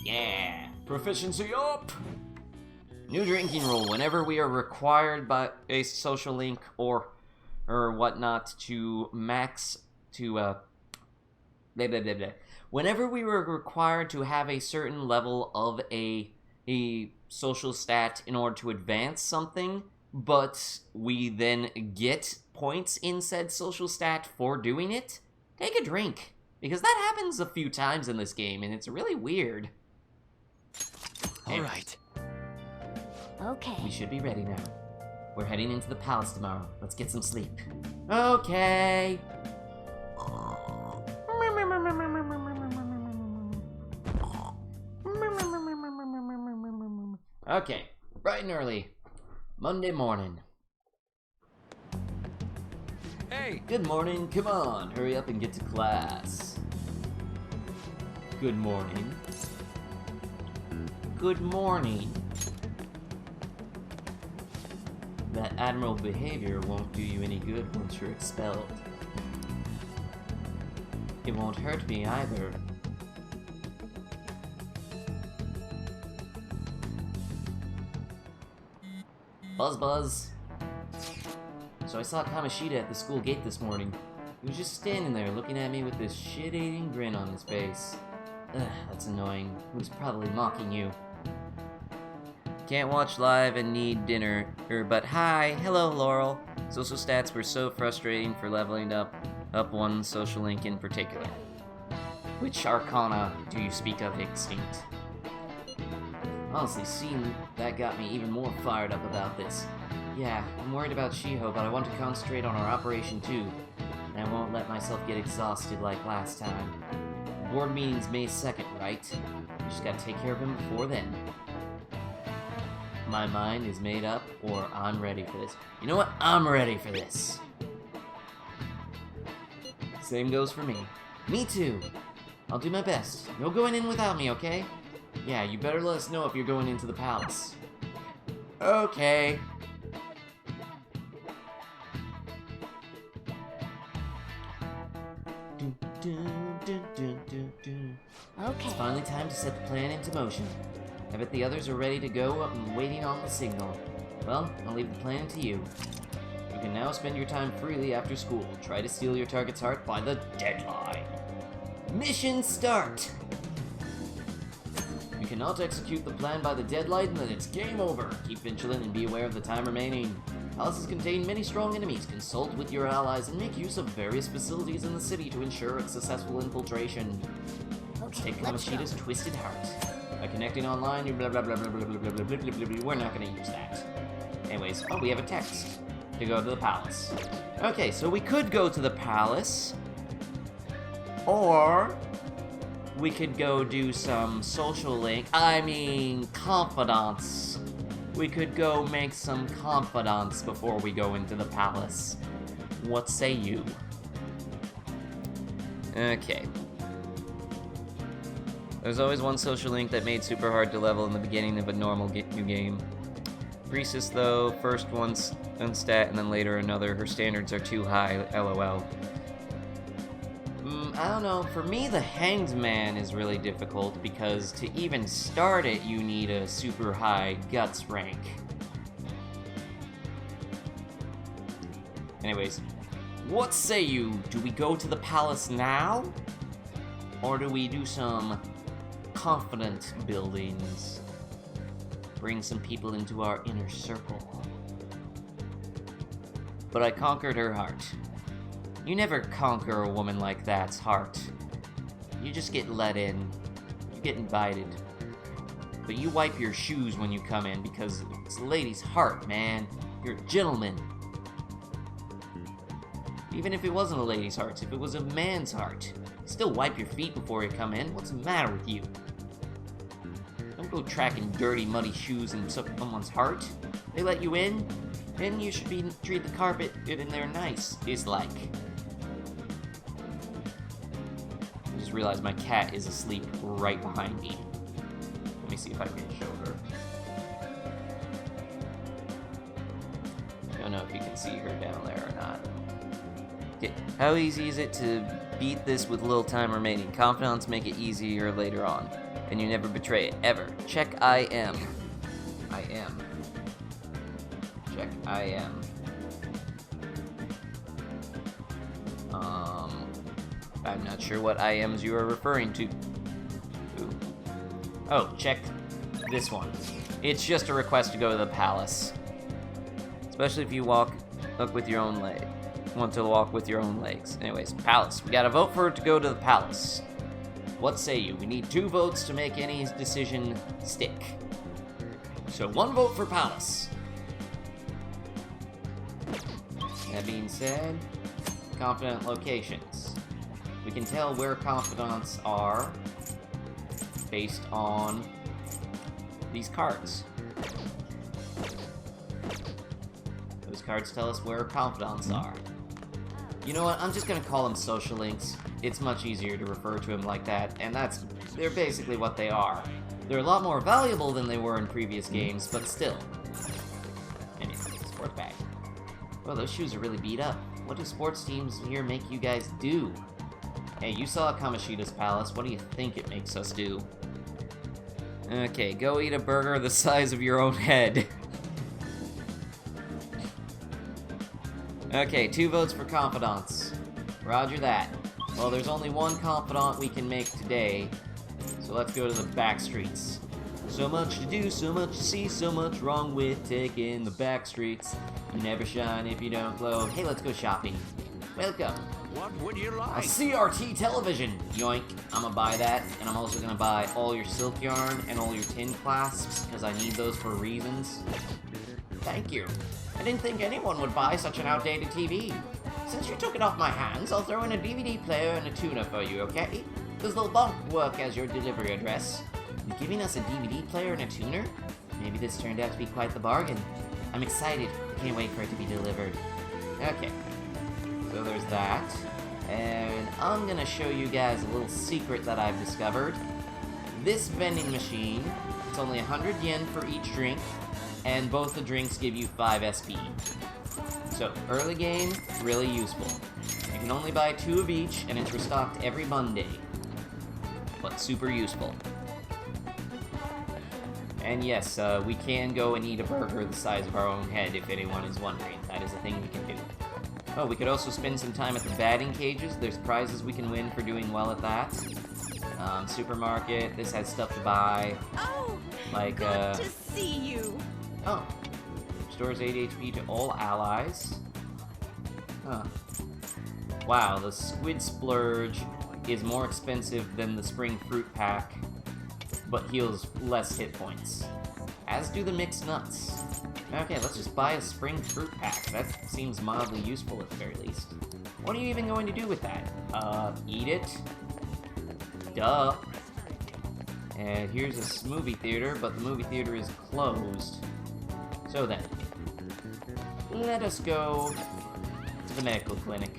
Speaker 1: Yeah! Proficiency up! New drinking rule. Whenever we are required by a social link or whatnot to max to blah, blah, blah, blah. Whenever we were required to have a certain level of a social stat in order to advance something, but we then get points in said social stat for doing it, take a drink. Because that happens a few times in this game, and it's really weird.
Speaker 2: Alright.
Speaker 3: Okay.
Speaker 1: We should be ready now. We're heading into the palace tomorrow. Let's get some sleep. Okay. Okay, bright and early. Monday morning.
Speaker 2: Hey!
Speaker 1: Good morning, come on, hurry up and get to class. Good morning. Good morning. That admiral behavior won't do you any good once you're expelled. It won't hurt me either. Buzz buzz. So I saw Kamoshida at the school gate this morning. He was just standing there looking at me with this shit-eating grin on his face. Ugh, that's annoying. He was probably mocking you. Can't watch live and need dinner. But hi, hello Laurel. Social stats were so frustrating for leveling up one social link in particular. Which arcana do you speak of extinct? Honestly, seeing that got me even more fired up about this. Yeah, I'm worried about Shiho, but I want to concentrate on our operation too. And I won't let myself get exhausted like last time. Board meeting's May 2nd, right? We just gotta take care of him before then. My mind is made up, or I'm ready for this. You know what? I'm ready for this. Same goes for me. Me too. I'll do my best. No going in without me, okay? Yeah, you better let us know if you're going into the palace. Okay. finally time to set the plan into motion. I bet the others are ready to go up and waiting on the signal. Well, I'll leave the plan to you. You can now spend your time freely after school. Try to steal your target's heart by the deadline. Mission start! If you cannot execute the plan by the deadline, then it's game over. Keep vigilant and be aware of the time remaining. Palaces contain many strong enemies. Consult with your allies and make use of various facilities in the city to ensure its successful infiltration.
Speaker 3: Okay,
Speaker 1: Take
Speaker 3: let's go.
Speaker 1: Kamoshida's twisted heart. By connecting online, you blah blah blah blah blah blah blah blah blah blah blah. We're not gonna use that. Anyways, oh, we have a text to go to the palace. Okay, so we could go to the palace, or we could go do some confidants. We could go make some confidants before we go into the palace. What say you? Okay. There's always one social link that made super hard to level in the beginning of a normal new game. Priestess, though, first one stat and then later another. Her standards are too high, lol. I don't know, for me the Hanged Man is really difficult because to even start it you need a super high guts rank. Anyways, what say you? Do we go to the palace now? Or do we do some confident buildings? Bring some people into our inner circle. But I conquered her heart. You never conquer a woman like that's heart. You just get let in. You get invited. But you wipe your shoes when you come in because it's a lady's heart, man. You're a gentleman. Even if it wasn't a lady's heart, if it was a man's heart, still wipe your feet before you come in. What's the matter with you? Don't go tracking dirty, muddy shoes in someone's heart. They let you in, then you should treat the carpet in there nice. It's like. I just realized my cat is asleep right behind me. Let me see if I can show her. I don't know if you can see her down there or not. Okay. How easy is it to beat this with little time remaining? Confidants make it easier later on. And you never betray it, ever. Check I am. I am. Check I am. I'm not sure what I ams you are referring to. Ooh. Oh, check this one. It's just a request to go to the palace. Especially if you want to walk with your own legs. Anyways, palace. We gotta vote for it to go to the palace. What say you? We need 2 votes to make any decision stick. So 1 vote for palace. That being said, confidant locations. We can tell where confidants are based on these cards. Those cards tell us where confidants are. You know what? I'm just gonna call them social links. It's much easier to refer to them like that, and they're basically what they are. They're a lot more valuable than they were in previous games, but still. Anyway, sports bag. Well, those shoes are really beat up. What do sports teams here make you guys do? Hey, you saw Kamoshida's palace. What do you think it makes us do? Okay, go eat a burger the size of your own head. Okay, 2 votes for confidants. Roger that. Well, there's only 1 confidant we can make today, so let's go to the back streets. So much to do, so much to see, so much wrong with taking the back streets. You never shine if you don't glow. Hey, let's go shopping. Welcome.
Speaker 2: What would you
Speaker 1: A
Speaker 2: like?
Speaker 1: CRT television. Yoink. I'm gonna buy that, and I'm also gonna buy all your silk yarn and all your tin clasps, because I need those for reasons. Thank you. I didn't think anyone would buy such an outdated TV. Since you took it off my hands, I'll throw in a DVD player and a tuner for you, okay? Does the box work as your delivery address? You giving us a DVD player and a tuner? Maybe this turned out to be quite the bargain. I'm excited. I can't wait for it to be delivered. Okay. So there's that. And I'm gonna show you guys a little secret that I've discovered. This vending machine, it's only 100 yen for each drink, and both the drinks give you 5 SP. So, early game, really useful. You can only buy 2 of each, and it's restocked every Monday. But Super useful. And yes, we can go and eat a burger the size of our own head if anyone is wondering. That is a thing we can do. Oh, we could also spend some time at the batting cages. There's prizes we can win for doing well at that. Supermarket, this has stuff to buy.
Speaker 4: Oh,
Speaker 1: Like,
Speaker 4: good to see you.
Speaker 1: Oh. Restores 8 HP to all allies. Huh. Wow, the Squid Splurge is more expensive than the Spring Fruit Pack, but heals less hit points. As do the Mixed Nuts. Okay, let's just buy a Spring Fruit Pack. That seems mildly useful at the very least. What are you even going to do with that? Eat it? Duh. And here's a movie theater, but the movie theater is closed. So then, let us go to the medical clinic.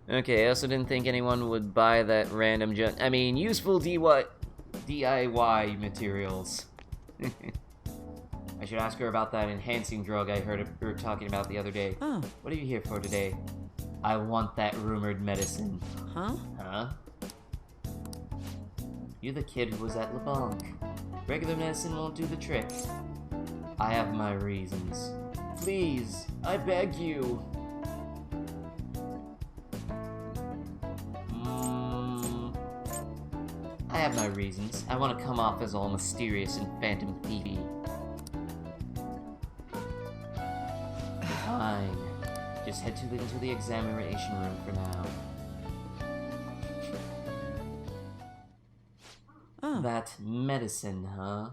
Speaker 1: Okay, I also didn't think anyone would buy that random useful DIY materials. I should ask her about that enhancing drug I heard her talking about the other day.
Speaker 4: Oh.
Speaker 1: What are you here for today? I want that rumored medicine.
Speaker 4: Huh?
Speaker 1: Huh? You're the kid who was at Le Banque. Regular medicine won't do the trick. I have my reasons. Please, I beg you. I have my reasons. I want to come off as all mysterious and phantom thiefy. Fine. Just head into the examination room for now.
Speaker 4: Oh.
Speaker 1: That medicine, huh?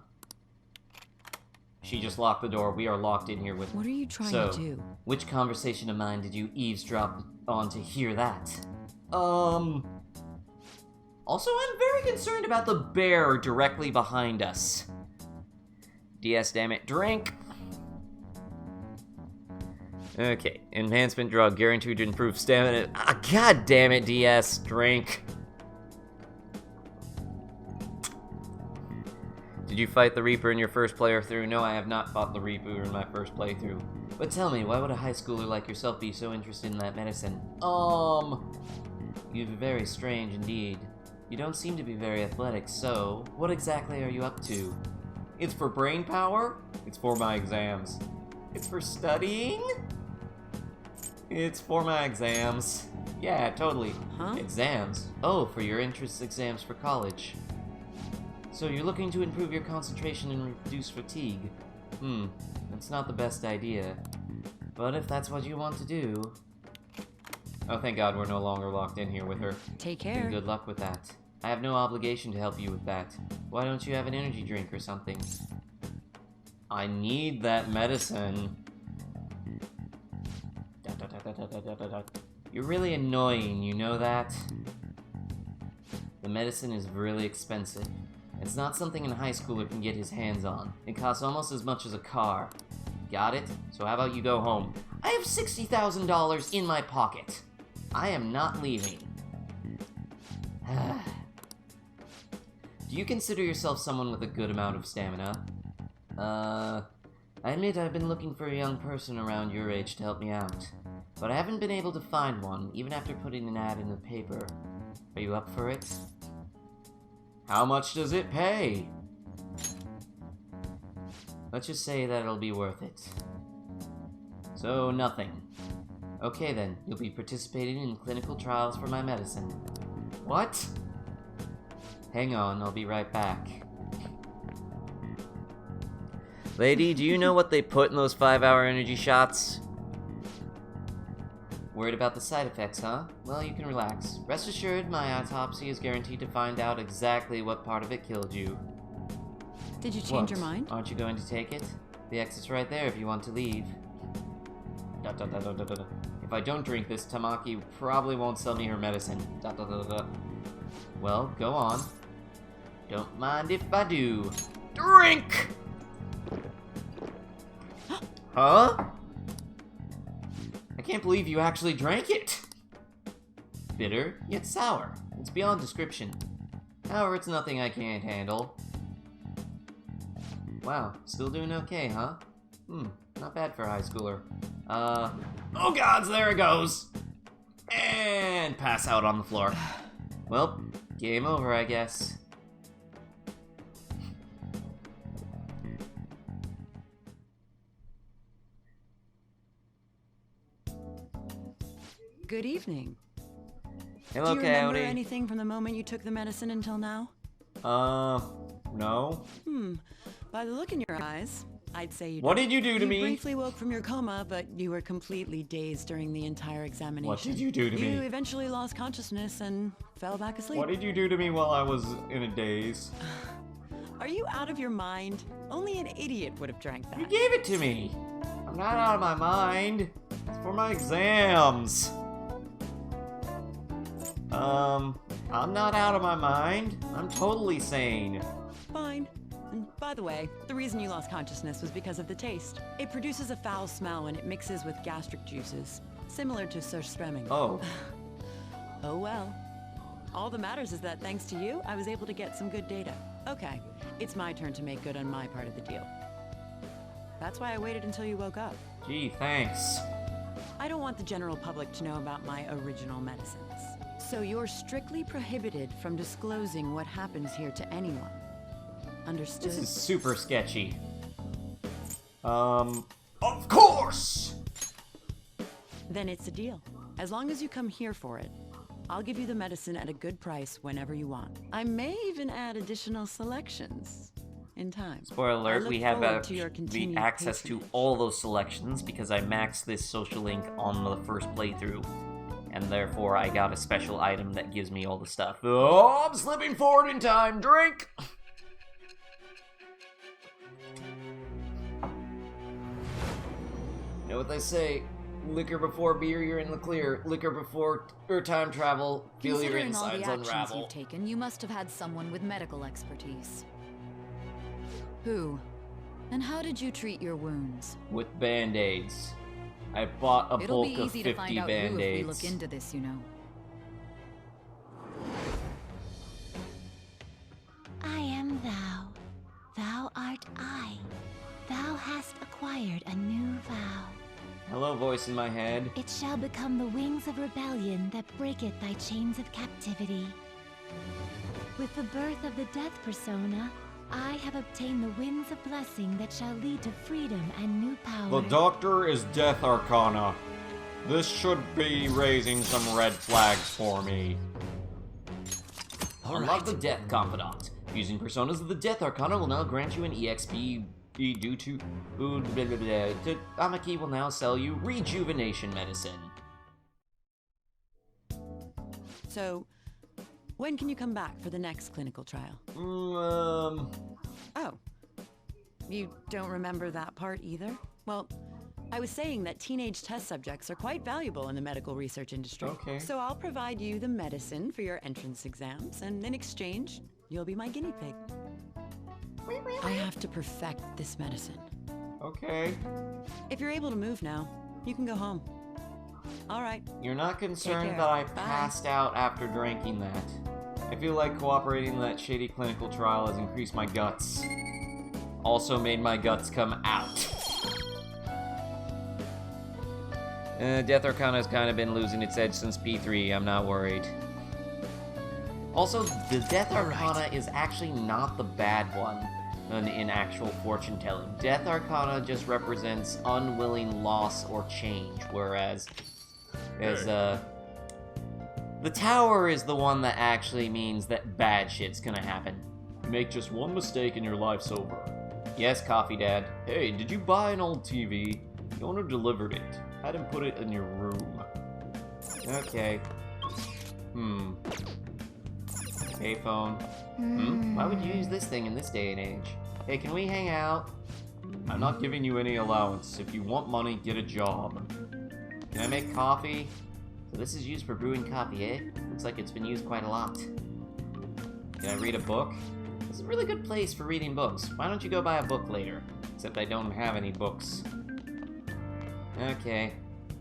Speaker 1: She just locked the door. We are locked in here with...
Speaker 4: What are you trying
Speaker 1: So,
Speaker 4: to do?
Speaker 1: which conversation of mine did you eavesdrop on to hear that? Also, I'm very concerned about the bear directly behind us. DS, damn it. Drink! Okay. Enhancement drug guaranteed to improve stamina. Ah, God damn it, DS. Drink. Did you fight the Reaper in your first playthrough? No, I have not fought the Reaper in my first playthrough. But tell me, why would a high schooler like yourself be so interested in that medicine? You're very strange indeed. You don't seem to be very athletic, so what exactly are you up to? It's for brain power? It's for my exams. It's for studying? It's for my exams. Yeah, totally.
Speaker 4: Huh?
Speaker 1: Exams? Oh, for your entrance exams for college. So you're looking to improve your concentration and reduce fatigue. That's not the best idea. But if that's what you want to do... Oh, thank God we're no longer locked in here with her.
Speaker 4: Take care.
Speaker 1: Good luck with that. I have no obligation to help you with that. Why don't you have an energy drink or something? I need that medicine. You're really annoying, you know that? The medicine is really expensive. It's not something a high schooler can get his hands on. It costs almost as much as a car. Got it? So how about you go home? I have $60,000 in my pocket. I am not leaving. Do you consider yourself someone with a good amount of stamina? I admit I've been looking for a young person around your age to help me out. But I haven't been able to find one, even after putting an ad in the paper. Are you up for it? How much does it pay? Let's just say that it'll be worth it. So, nothing. Okay then, you'll be participating in clinical trials for my medicine. What? Hang on, I'll be right back. Lady, do you know what they put in those 5-hour energy shots? Worried about the side effects, huh? Well, you can relax. Rest assured, my autopsy is guaranteed to find out exactly what part of it killed you.
Speaker 4: Did you change
Speaker 1: What?
Speaker 4: your mind?
Speaker 1: Aren't you going to take it? The exit's right there if you want to leave. If I don't drink this, Tamaki probably won't sell me her medicine. Well, go on. Don't mind if I do. Drink! Huh? I can't believe you actually drank it! Bitter, yet sour. It's beyond description. However, it's nothing I can't handle. Wow, still doing okay, huh? Not bad for a high schooler. Oh gods, there it goes! And pass out on the floor. Well, game over, I guess.
Speaker 4: Good evening.
Speaker 1: Hello,
Speaker 4: Do you remember
Speaker 1: Coyote.
Speaker 4: anything from the moment you took the medicine until now?
Speaker 1: No.
Speaker 4: By the look in your eyes, I'd say you
Speaker 1: What
Speaker 4: don't.
Speaker 1: did you do to
Speaker 4: You
Speaker 1: me?
Speaker 4: briefly woke from your coma, but you were completely dazed during the entire examination.
Speaker 1: What did you do to
Speaker 4: You
Speaker 1: me?
Speaker 4: eventually lost consciousness and fell back asleep.
Speaker 1: What did you do to me while I was in a daze?
Speaker 4: Are you out of your mind? Only an idiot would have drank that.
Speaker 1: You gave it to me. I'm not out of my mind. It's for my exams. I'm not out of my mind. I'm totally sane.
Speaker 4: Fine. And by the way, the reason you lost consciousness was because of the taste. It produces a foul smell when it mixes with gastric juices, similar to surströmming.
Speaker 1: Oh.
Speaker 4: Oh well. All that matters is that thanks to you, I was able to get some good data. Okay, it's my turn to make good on my part of the deal. That's why I waited until you woke up.
Speaker 1: Gee, thanks.
Speaker 4: I don't want the general public to know about my original medicines. So you're strictly prohibited from disclosing what happens here to anyone. Understood?
Speaker 1: This is super sketchy. Of course!
Speaker 4: Then it's a deal. As long as you come here for it, I'll give you the medicine at a good price whenever you want. I may even add additional selections in time.
Speaker 1: Spoiler
Speaker 4: I
Speaker 1: alert,
Speaker 4: look
Speaker 1: we have
Speaker 4: forward to your
Speaker 1: the
Speaker 4: continued
Speaker 1: access to
Speaker 4: patronage.
Speaker 1: all those selections because I maxed this social link on the first playthrough. And therefore I got a special item that gives me all the stuff. Oh, I'm slipping forward in time. Drink! You know what they say? Liquor before beer, you're in the clear. Liquor before time travel, feel your
Speaker 5: Considering all the
Speaker 1: insides
Speaker 5: actions
Speaker 1: unravel.
Speaker 5: you've taken, you must have had someone with medical expertise. Who? And how did you treat your wounds?
Speaker 1: With band-aids. I bought a
Speaker 5: It'll
Speaker 1: bulk
Speaker 5: be
Speaker 1: of
Speaker 5: easy
Speaker 1: 50
Speaker 5: to find out who if we
Speaker 1: band-aids.
Speaker 5: look into this, you know.
Speaker 3: I am thou. Thou art I. Thou hast acquired a new vow.
Speaker 1: Hello, voice in my head.
Speaker 3: It shall become the wings of rebellion that breaketh thy chains of captivity. With the birth of the death persona, I have obtained the winds of blessing that shall lead to freedom and new power.
Speaker 1: The Doctor is Death Arcana. This should be raising some red flags for me. Unlock the Death Confidant. Using personas of the Death Arcana will now grant you an EXP due to... Amaki will now sell you Rejuvenation Medicine.
Speaker 4: So, when can you come back for the next clinical trial? Oh. You don't remember that part either? Well, I was saying that teenage test subjects are quite valuable in the medical research industry.
Speaker 1: Okay.
Speaker 4: So I'll provide you the medicine for your entrance exams, and in exchange, you'll be my guinea pig. I have to perfect this medicine.
Speaker 1: Okay.
Speaker 4: If you're able to move now, you can go home. All right.
Speaker 1: You're not concerned
Speaker 4: care.
Speaker 1: that I
Speaker 4: Bye.
Speaker 1: passed out after drinking that. I feel like cooperating in that shady clinical trial has increased my guts. Also made my guts come out. Death Arcana's kind of been losing its edge since P3, I'm not worried. Also, the Death Arcana is actually not the bad one in actual fortune telling. Death Arcana just represents unwilling loss or change, whereas the Tower is the one that actually means that bad shit's gonna happen. You make just one mistake and your life's over. Yes, Coffee Dad. Hey, did you buy an old TV? The owner delivered it. Had him put it in your room. Okay. Payphone. Why would you use this thing in this day and age? Hey, can we hang out? I'm not giving you any allowance. If you want money, get a job. Can I make coffee? So this is used for brewing coffee, eh? Looks like it's been used quite a lot. Can I read a book? This is a really good place for reading books. Why don't you go buy a book later? Except I don't have any books. Okay.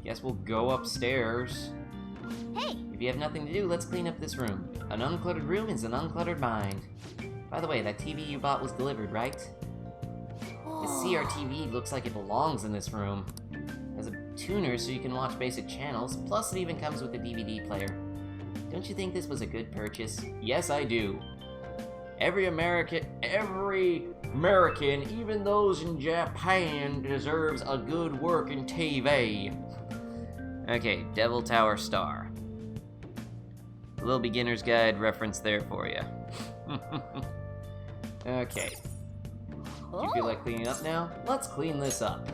Speaker 1: Guess we'll go upstairs.
Speaker 3: Hey!
Speaker 1: If you have nothing to do, let's clean up this room. An uncluttered room is an uncluttered mind. By the way, that TV you bought was delivered, right? This CRTV looks like it belongs in this room. There's a tuner so you can watch basic channels, plus it even comes with a DVD player. Don't you think this was a good purchase? Yes, I do. Every American, even those in Japan, deserves a good working TV. Okay, Devil Tower Star. A little beginner's guide reference there for you. Okay. Do you feel like cleaning up now? Let's clean this up.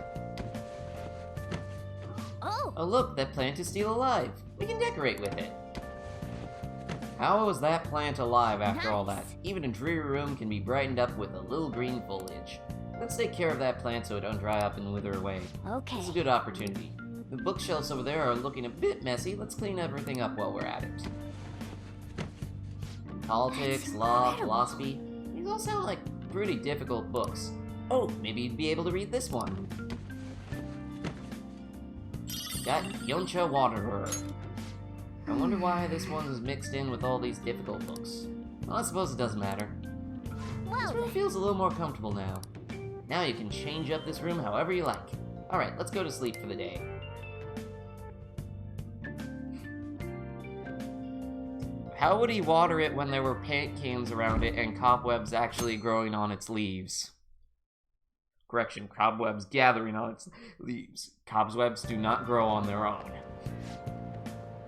Speaker 1: Oh look, that plant is still alive. We can decorate with it. How was that plant alive after all that? Even a dreary room can be brightened up with a little green foliage. Let's take care of that plant so it don't dry up and wither away.
Speaker 3: Okay.
Speaker 1: It's a good opportunity. The bookshelves over there are looking a bit messy. Let's clean everything up while we're at it. Politics, law, philosophy. These all sound like pretty difficult books. Oh, maybe you'd be able to read this one. Got Yoncha Waterer. I wonder why this one is mixed in with all these difficult books. Well, I suppose it doesn't matter. This room feels a little more comfortable now. Now you can change up this room however you like. Alright, let's go to sleep for the day. How would he water it when there were paint cans around it and cobwebs actually growing on its leaves? Correction, cobwebs gathering on its leaves. Cobwebs do not grow on their own.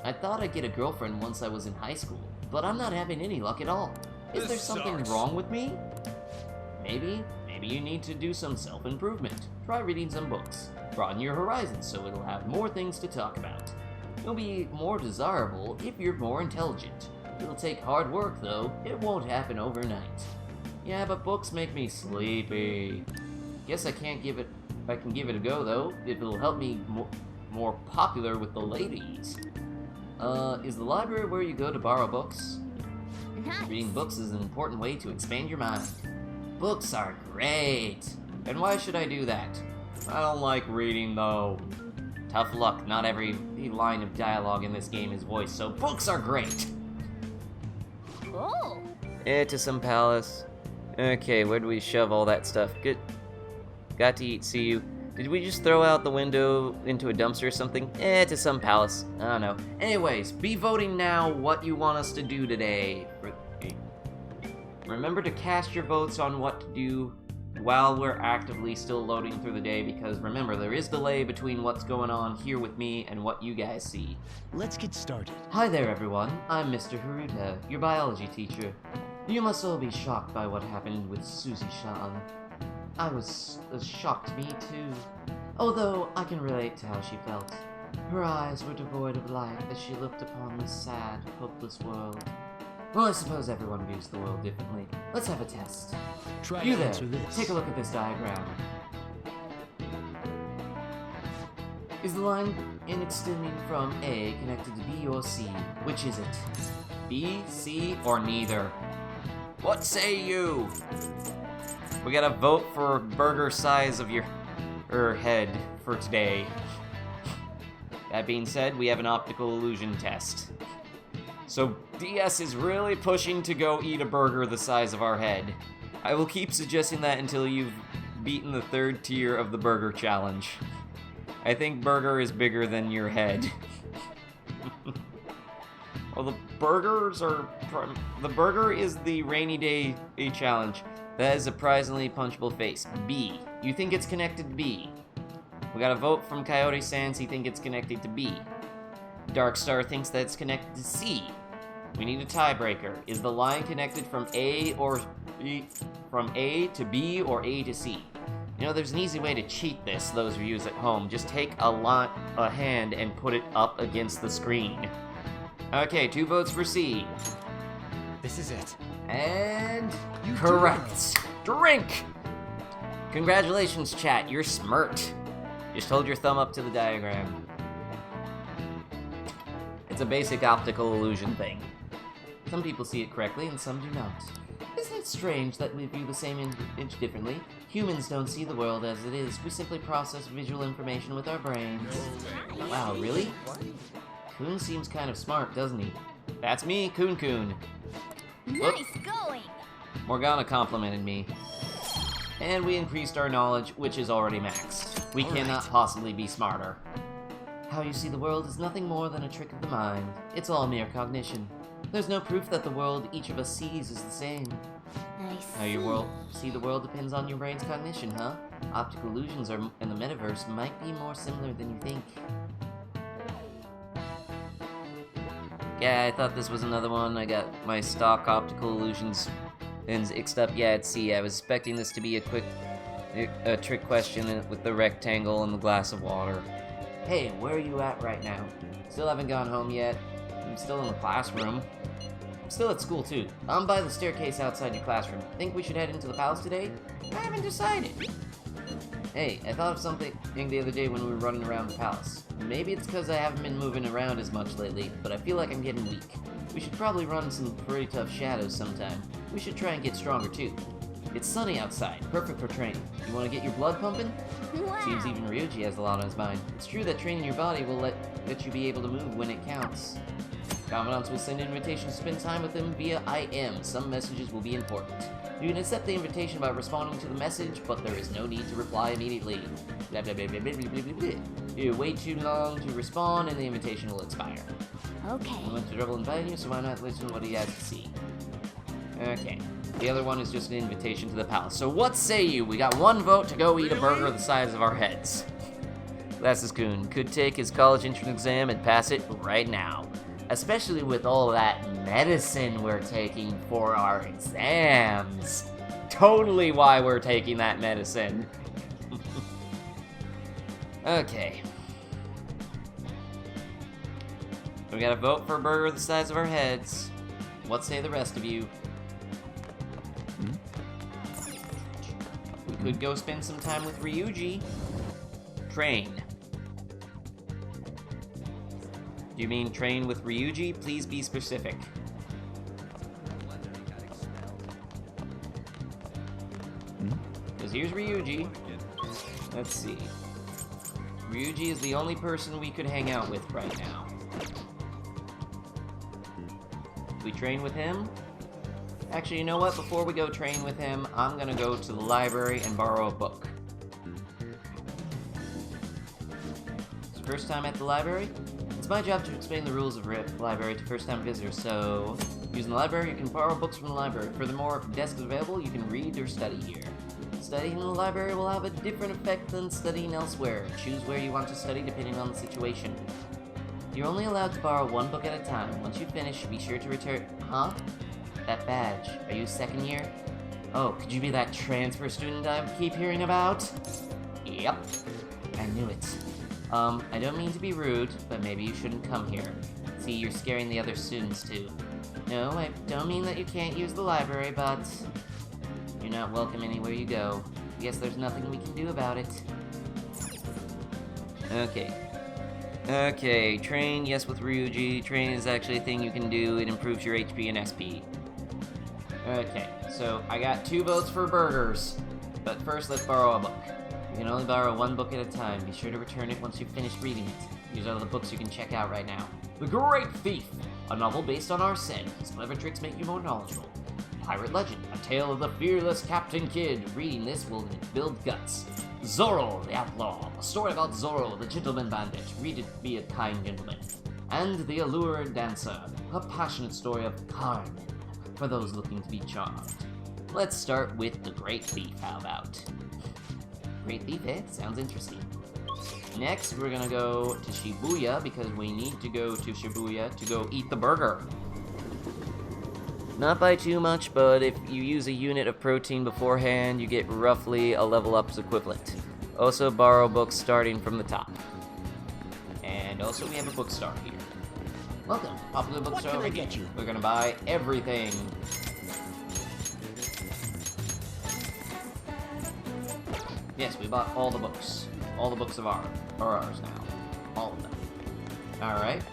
Speaker 1: I thought I'd get a girlfriend once I was in high school, but I'm not having any luck at all. Is there something wrong with me? Maybe you need to do some self-improvement. Try reading some books. Broaden your horizons so it'll have more things to talk about. You'll be more desirable if you're more intelligent. It'll take hard work though, it won't happen overnight. Yeah, but books make me sleepy. Guess I can give it a go though, if it'll help me more popular with the ladies. Is the library where you go to borrow books? Reading books is an important way to expand your mind. Books are great! And why should I do that? I don't like reading though. Tough luck, not every line of dialogue in this game is voiced, so books are great!
Speaker 3: Oh.
Speaker 1: To some palace. Okay, where do we shove all that stuff? Good. Got to eat, see you. Did we just throw out the window into a dumpster or something? To some palace. I don't know. Anyways, be voting now what you want us to do today. Remember to cast your votes on what to do while we're actively still loading through the day, because remember, there is delay between what's going on here with me and what you guys see.
Speaker 6: Let's get started.
Speaker 1: Hi there, everyone. I'm Mr. Haruta, your biology teacher. You must all be shocked by what happened with Susie-chan. I was shocked, me too. Although I can relate to how she felt. Her eyes were devoid of life as she looked upon this sad, hopeless world. Well, I suppose everyone views the world differently. Let's have a test.
Speaker 6: Try
Speaker 1: You
Speaker 6: to
Speaker 1: there,
Speaker 6: answer this.
Speaker 1: take a look at this diagram. Is the line in extending from A connected to B or C? Which is it? B, C, or neither? What say you? We gotta vote for burger size of your head for today. That being said, we have an optical illusion test. So DS is really pushing to go eat a burger the size of our head. I will keep suggesting that until you've beaten the 3rd tier of the burger challenge. I think burger is bigger than your head. Well, the burger is the rainy day challenge. That is a surprisingly punchable face. B. You think it's connected to B. We got a vote from Coyote Sans, he thinks it's connected to B. Darkstar thinks that it's connected to C. We need a tiebreaker. Is the line connected from A or B, from A to B or A to C? You know, there's an easy way to cheat this, those of you at home. Just take a hand and put it up against the screen. Okay, 2 votes for C.
Speaker 6: This is it.
Speaker 1: And correct. Drink! Congratulations, chat. You're smart. Just hold your thumb up to the diagram. It's a basic optical illusion thing. Some people see it correctly and some do not. Isn't it strange that we view the same image differently? Humans don't see the world as it is. We simply process visual information with our brains. Wow, really? Coon seems kind of smart, doesn't he? That's me, Coon. Look.
Speaker 3: Nice going.
Speaker 1: Morgana complimented me. And we increased our knowledge, which is already maxed. We cannot possibly be smarter. How you see the world is nothing more than a trick of the mind. It's all mere cognition. There's no proof that the world each of us sees is the same.
Speaker 3: I
Speaker 1: How you see the world depends on your brain's cognition, huh? Optical illusions in the metaverse might be more similar than you think. Yeah, I thought this was another one. I got my stock optical illusions mixed up. Yeah, it's C. I was expecting this to be a trick question with the rectangle and the glass of water. Hey, where are you at right now? Still haven't gone home yet. I'm still in the classroom. I'm still at school too. I'm by the staircase outside your classroom. Think we should head into the palace today? I haven't decided. Hey, I thought of something the other day when we were running around the palace. Maybe it's because I haven't been moving around as much lately, but I feel like I'm getting weak. We should probably run some pretty tough shadows sometime. We should try and get stronger too. It's sunny outside, perfect for training. You want to get your blood pumping?
Speaker 3: Wow.
Speaker 1: Seems even Ryuji has a lot on his mind. It's true that training your body will let you be able to move when it counts. Confidants will send invitations to spend time with them via IM. Some messages will be important. You can accept the invitation by responding to the message, but there is no need to reply immediately. Blah blah blah blah blah blah blah blah. You wait too long to respond and the invitation will expire.
Speaker 3: Okay.
Speaker 1: I went to trouble inviting you, so why not listen to what he has to see? Okay. The other one is just an invitation to the palace. So what say you? We got one vote to go eat a burger the size of our heads. Glasses-kun could take his college entrance exam and pass it right now. Especially with all that medicine we're taking for our exams. Totally why we're taking that medicine. Okay. We gotta vote for a burger the size of our heads. What say the rest of you? We could go spend some time with Ryuji. Train. Do you mean train with Ryuji? Please be specific. Because here's Ryuji. Let's see. Ryuji is the only person we could hang out with right now. We train with him? Actually, you know what? Before we go train with him, I'm gonna go to the library and borrow a book. It's first time at the library? It's my job to explain the rules of library to first-time visitors, so... Using the library, you can borrow books from the library. Furthermore, if a desk is available, you can read or study here. Studying in the library will have a different effect than studying elsewhere. Choose where you want to study depending on the situation. You're only allowed to borrow one book at a time. Once you finish, be sure to return... Huh? That badge. Are you second year? Oh, could you be that transfer student I keep hearing about? Yep. I knew it. I don't mean to be rude, but maybe you shouldn't come here. See, you're scaring the other students too. No, I don't mean that you can't use the library, but... You're not welcome anywhere you go. I guess there's nothing we can do about it. Okay. Okay, train, yes with Ryuji. Train is actually a thing you can do. It improves your HP and SP. Okay, so I got 2 votes for burgers. But first, let's borrow a book. You can only borrow one book at a time. Be sure to return it once you've finished reading it. These are the books you can check out right now. The Great Thief, a novel based on Arsene. His clever tricks make you more knowledgeable. Pirate Legend, a tale of the fearless Captain Kidd. Reading this will build guts. Zorro, the Outlaw, a story about Zorro, the gentleman bandit. Read it, be a kind gentleman. And The Allured Dancer, a passionate story of Carmen, for those looking to be charmed. Let's start with The Great Thief, how about? Great Thief, eh? Sounds interesting. Next, we're gonna go to Shibuya, because we need to go to Shibuya to go eat the burger. Not by too much, but if you use a unit of protein beforehand, you get roughly a level up's equivalent. Also, borrow books starting from the top. And also, we have a bookstore here. Welcome, popular bookstore over here. We're gonna buy everything. Yes, we bought all the books. All the books of ours now. All of them. Alright.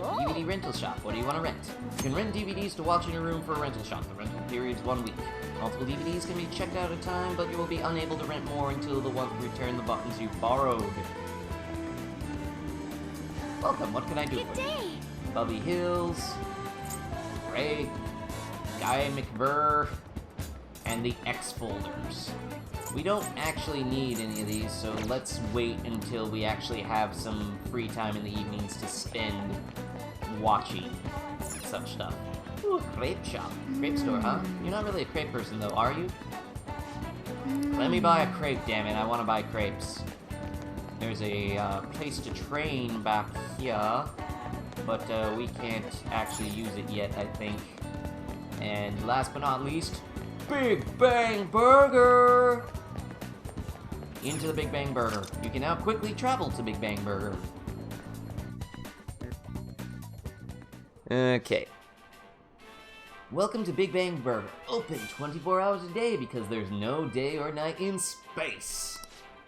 Speaker 1: DVD rental shop. What do you want to rent? You can rent DVDs to watch in your room for a rental shop. The rental period is 1 week. Multiple DVDs can be checked out at a time, but you will be unable to rent more until the one return the buttons you borrowed. Welcome. What can I do for you? Bubby Hills, Greg, Guy McBurr, and the X folders. We don't actually need any of these, so let's wait until we actually have some free time in the evenings to spend watching such stuff. Ooh, a crepe shop. Crepe store, huh? You're not really a crepe person, though, are you? Let me buy a crepe, damn it. I want to buy crepes. There's a place to train back here, but we can't actually use it yet, I think. And last but not least, Big Bang Burger! Into the Big Bang Burger. You can now quickly travel to Big Bang Burger. Okay. Welcome to Big Bang Burger. Open 24 hours a day because there's no day or night in space.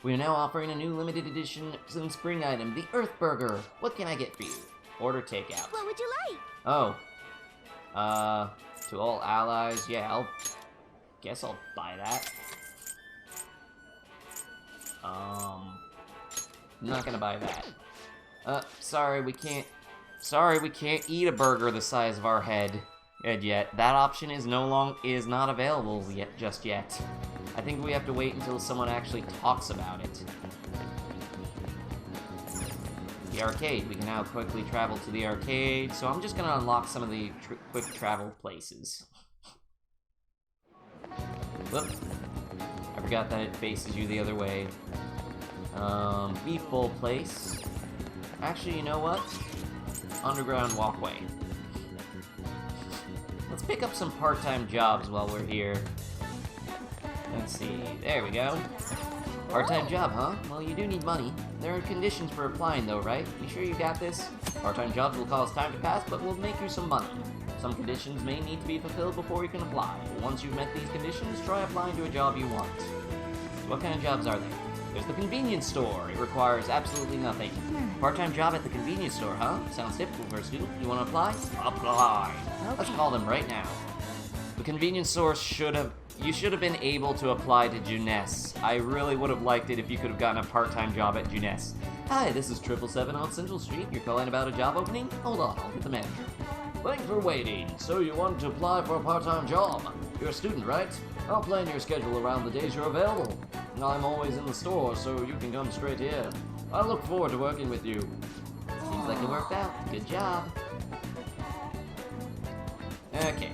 Speaker 1: We are now offering a new limited edition spring item, the Earth Burger. What can I get for you? Order takeout.
Speaker 3: What would you like?
Speaker 1: Oh. To all allies. Yeah, guess I'll buy that. I'm not gonna buy that. Sorry, we can't eat a burger the size of our head yet. That option is not available just yet. I think we have to wait until someone actually talks about it. The arcade. We can now quickly travel to the arcade, so I'm just gonna unlock some of the quick travel places. Whoop. I forgot that it faces you the other way. Beef bowl place. Actually, you know what? Underground walkway. Let's pick up some part-time jobs while we're here. Let's see. There we go. Part-time job, huh? Well, you do need money. There are conditions for applying, though, right? You sure you got this? Part-time jobs will cause time to pass, but will make you some money. Some conditions may need to be fulfilled before you can apply. But once you've met these conditions, try applying to a job you want. So what kind of jobs are there? There's the convenience store. It requires absolutely nothing. Part-time job at the convenience store, huh? Sounds typical for a student. You want to apply? Apply! Okay. Let's call them right now. The convenience store you should have been able to apply to Jeunesse. I really would have liked it if you could have gotten a part-time job at Jeunesse. Hi, this is 777 on Central Street. You're calling about a job opening? Hold on, I'll get the manager. Thanks for waiting. So you want to apply for a part-time job? You're a student, right? I'll plan your schedule around the days you're available. I'm always in the store, so you can come straight here. I look forward to working with you. Seems like it worked out. Good job. Okay.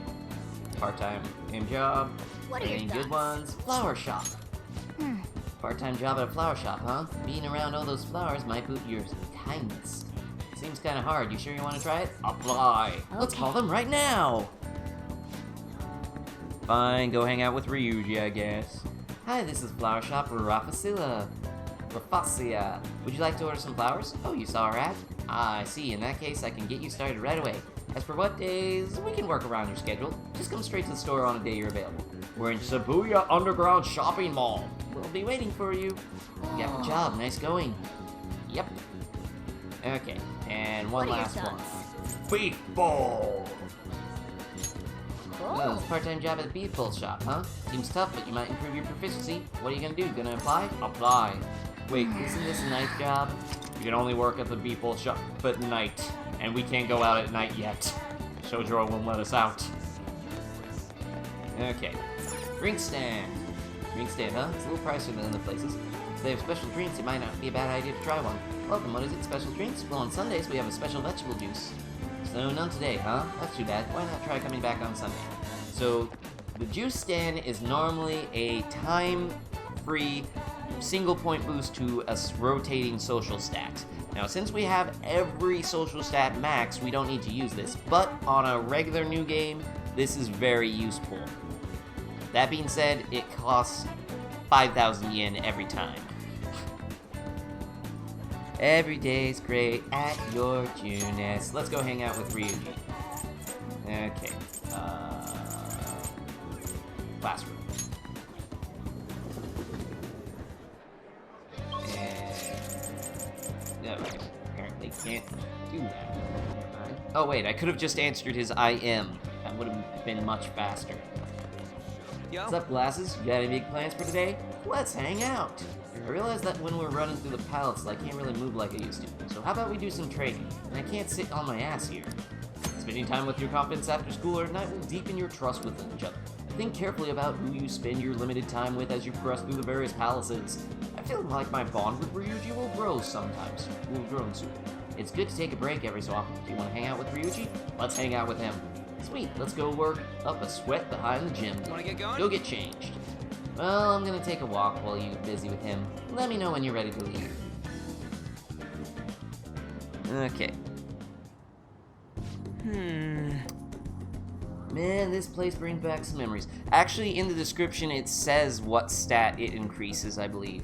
Speaker 1: Part-time job.
Speaker 3: What are your
Speaker 1: Any good
Speaker 3: thoughts?
Speaker 1: ones? Flower shop. Part-time job at a flower shop, huh? Being around all those flowers might boot your kindness. Seems kind of hard. You sure you want to try it? Apply. Okay. Let's call them right now. Fine, go hang out with Ryuji, I guess. Hi, this is Flower Shop Rafacia. Would you like to order some flowers? Oh, you saw our ad? Ah, I see. In that case, I can get you started right away. As for what days, we can work around your schedule. Just come straight to the store on a day you're available. We're in Shibuya Underground Shopping Mall. We'll be waiting for you. You got the job. Nice going. Yep. Okay, and one last one. Beef Bowl! Oh, it's a part-time job at the Beef Bowl shop, huh? Seems tough, but you might improve your proficiency. What are you gonna do? Gonna apply? Apply. Wait, isn't this a night job? You can only work at the Beef Bowl shop at night, and we can't go out at night yet. Shojiro won't let us out. Okay. Drink stand. Drink stand, huh? It's a little pricier than other places. If they have special drinks, it might not be a bad idea to try one. Welcome, what is it? Special drinks? Well, on Sundays, we have a special vegetable juice. So, none today, huh? That's too bad. Why not try coming back on Sunday? So, the juice stand is normally a time-free single point boost to a rotating social stat. Now, since we have every social stat max, we don't need to use this. But on a regular new game, this is very useful. That being said, it costs 5,000 yen every time. Every day's great at your Jeunesse. Let's go hang out with Ryuji. Okay. Classroom. No, apparently can't do that. Oh wait, I could have just answered his I am. That would have been much faster.
Speaker 7: Yo.
Speaker 1: What's up, glasses? You got any big plans for today? Let's hang out! I realized that when we're running through the pallets, I can't really move like I used to. So how about we do some trading? And I can't sit on my ass here. Spending time with your confidants after school or at night will deepen your trust with each other. Think carefully about who you spend your limited time with as you progress through the various palaces. I feel like my bond with Ryuji will grow soon. It's good to take a break every so often. Do you want to hang out with Ryuji? Let's hang out with him. Sweet, let's go work up a sweat behind the gym.
Speaker 7: Wanna get going?
Speaker 1: Go get changed. Well, I'm gonna take a walk while you're busy with him. Let me know when you're ready to leave. Okay. Man, this place brings back some memories. Actually, in the description, it says what stat it increases, I believe.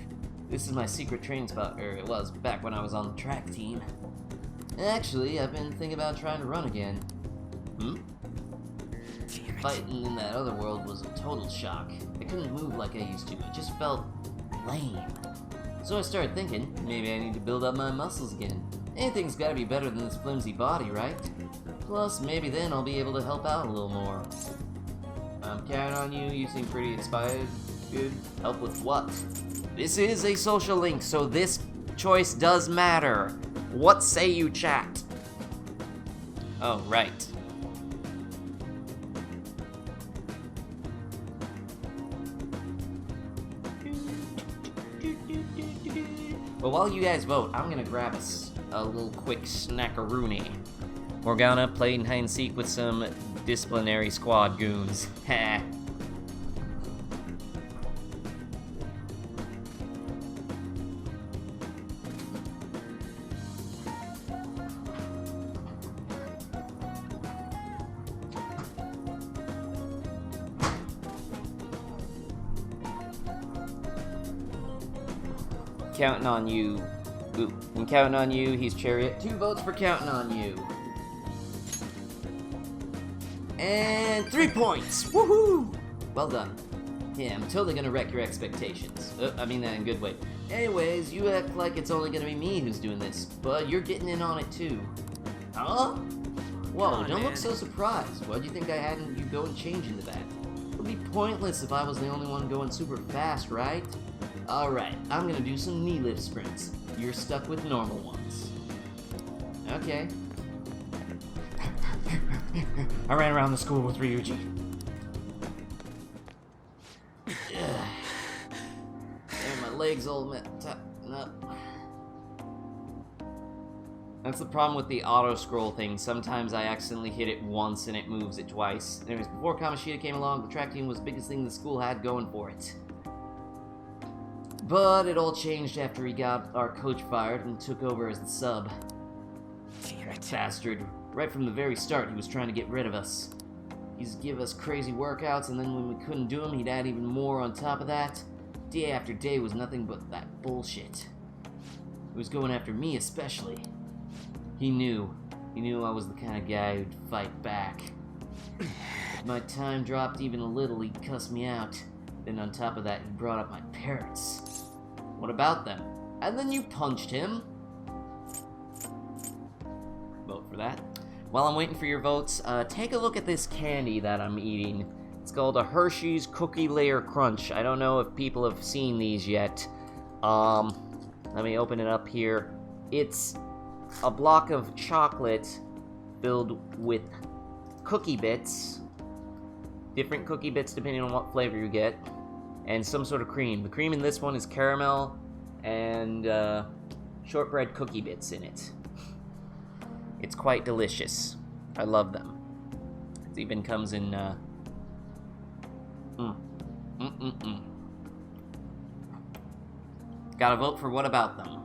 Speaker 1: This is my secret training spot, or it was, back when I was on the track team. Actually, I've been thinking about trying to run again. Fighting in that other world was a total shock. I couldn't move like I used to. It just felt lame. So I started thinking, maybe I need to build up my muscles again. Anything's gotta be better than this flimsy body, right? Plus, maybe then I'll be able to help out a little more. I'm counting on you. You seem pretty inspired. Good. Help with what? This is a social link, so this choice does matter. What say you, chat? Oh, right. But while you guys vote, I'm gonna grab a little quick snackaroony. We're gonna play hide and seek with some disciplinary squad goons. Ha. Counting on you. Ooh, I'm counting on you. He's Chariot. 2 votes for counting on you. And 3 points. Woohoo! Well done. Yeah, I'm totally gonna wreck your expectations. I mean that in a good way. Anyways, you act like it's only gonna be me who's doing this, but you're getting in on it too. Huh? Whoa, don't look so surprised. Why'd you think I hadn't you go and change into that? It would be pointless if I was the only one going super fast, right? Alright, I'm gonna do some knee lift sprints. You're stuck with normal ones. Okay. I ran around the school with Ryuji. And my legs all tighten up. That's the problem with the auto-scroll thing. Sometimes I accidentally hit it once and it moves it twice. Anyways, before Kamoshida came along, the track team was the biggest thing the school had going for it. But it all changed after he got our coach fired and took over as the sub. That bastard. Right from the very start, he was trying to get rid of us. He'd give us crazy workouts, and then when we couldn't do them, he'd add even more on top of that. Day after day was nothing but that bullshit. He was going after me especially. He knew I was the kind of guy who'd fight back. If my time dropped even a little, he'd cuss me out. Then on top of that, he brought up my parents. What about them? And then you punched him. Vote for that. While I'm waiting for your votes, take a look at this candy that I'm eating. It's called a Hershey's Cookie Layer Crunch. I don't know if people have seen these yet. Let me open it up here. It's a block of chocolate filled with cookie bits. Different cookie bits depending on what flavor you get. And some sort of cream. The cream in this one is caramel and shortbread cookie bits in it. It's quite delicious. I love them. It even comes in Gotta vote for what about them?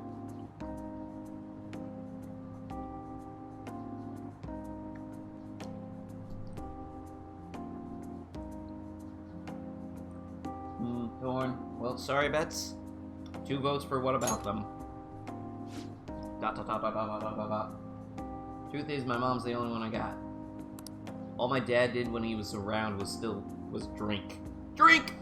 Speaker 1: Thorn. Well, sorry, Bets. 2 votes for what about them? Dot, dot, dot, dot, dot, dot, dot, dot. Truth is, my mom's the only one I got. All my dad did when he was around was drink. Drink!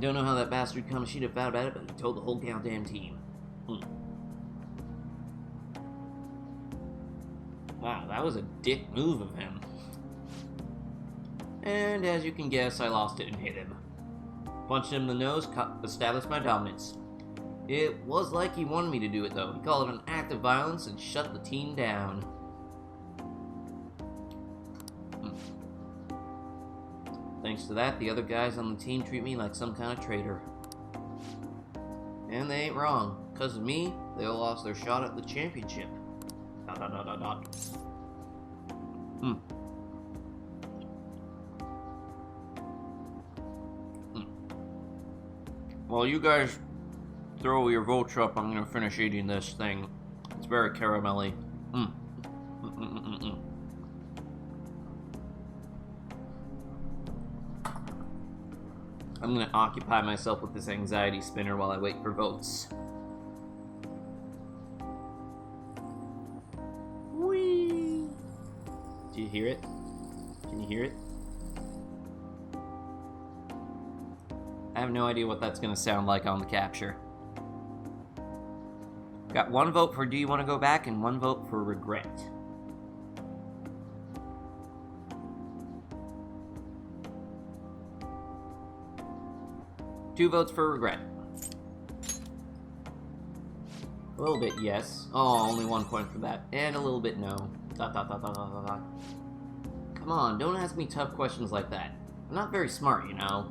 Speaker 1: Don't know how that bastard Kamoshida found about it, but he told the whole goddamn team. Wow, that was a dick move of him. And as you can guess, I lost it and hit him. Punched him in the nose, established my dominance. It was like he wanted me to do it though. He called it an act of violence and shut the team down. Thanks to that, the other guys on the team treat me like some kind of traitor. And they ain't wrong. Because of me, they all lost their shot at the championship. ... While you guys throw your votes up, I'm gonna finish eating this thing. It's very caramelly. I'm gonna occupy myself with this anxiety spinner while I wait for votes. Whee! Do you hear it? Can you hear it? I have no idea what that's gonna sound like on the capture. Got one vote for do you want to go back and one vote for regret. Two votes for regret. A little bit yes. Oh, only 1 point for that. And a little bit no. ... Come on, don't ask me tough questions like that. I'm not very smart, you know.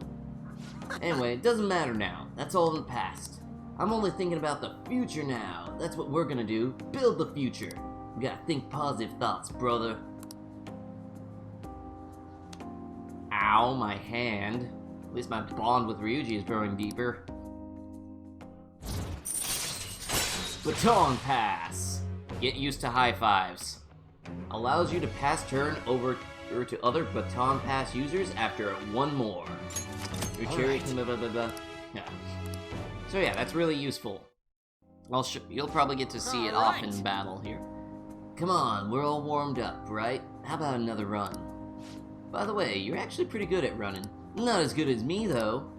Speaker 1: Anyway, it doesn't matter now. That's all in the past. I'm only thinking about the future now. That's what we're gonna do. Build the future. We gotta think positive thoughts, brother. Ow, my hand. At least my bond with Ryuji is growing deeper. Baton pass. Get used to high fives. Allows you to pass turn over to other baton pass users after one more. Your cherry, blah, blah, blah, blah. Yeah. So yeah, that's really useful. You'll probably get to see it off in battle here. Come on, we're all warmed up, right? How about another run? By the way, you're actually pretty good at running. Not as good as me, though.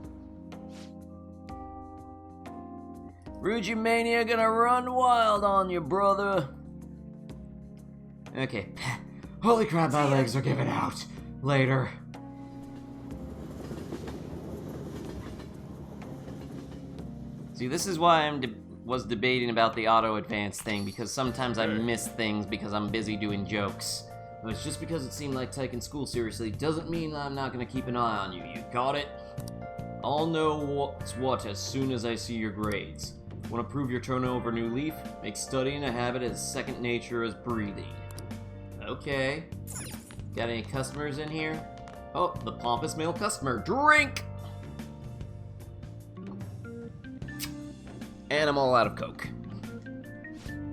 Speaker 1: Ryuji Mania gonna run wild on you, brother. Okay. Holy crap, my legs are giving out. Later. See, this is why I was debating about the auto advance thing, because sometimes I miss things because I'm busy doing jokes. But it's just because it seemed like taking school seriously doesn't mean that I'm not gonna keep an eye on you. You got it? I'll know what's what as soon as I see your grades. Want to prove you're turning over a new leaf? Make studying a habit as second nature as breathing. Okay. Got any customers in here? Oh, the pompous male customer. Drink! And I'm all out of Coke.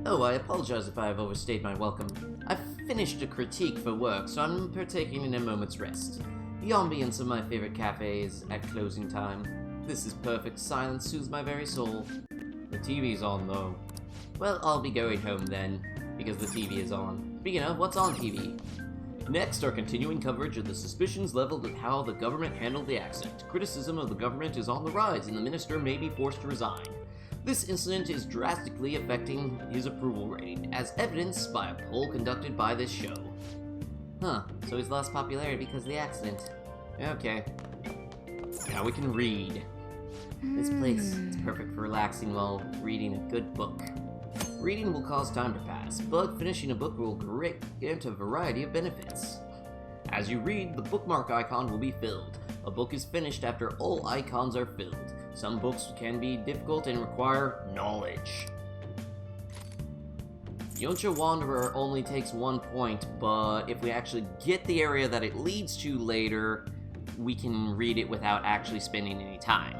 Speaker 1: Oh, I apologize if I have overstayed my welcome. I've finished a critique for work, so I'm partaking in a moment's rest. The ambience of my favorite cafes at closing time. This is perfect silence soothes my very soul. The TV's on, though. Well, I'll be going home then, because the TV is on. Speaking of, what's on TV? Next, our continuing coverage of the suspicions leveled at how the government handled the accident. Criticism of the government is on the rise, and the minister may be forced to resign. This incident is drastically affecting his approval rating, as evidenced by a poll conducted by this show. Huh, so he's lost popularity because of the accident. Okay. Now we can read. This place is perfect for relaxing while reading a good book. Reading will cause time to pass, but finishing a book will grant a variety of benefits. As you read, the bookmark icon will be filled. A book is finished after all icons are filled. Some books can be difficult and require knowledge. Yoncha Wanderer only takes 1 point, but if we actually get the area that it leads to later, we can read it without actually spending any time.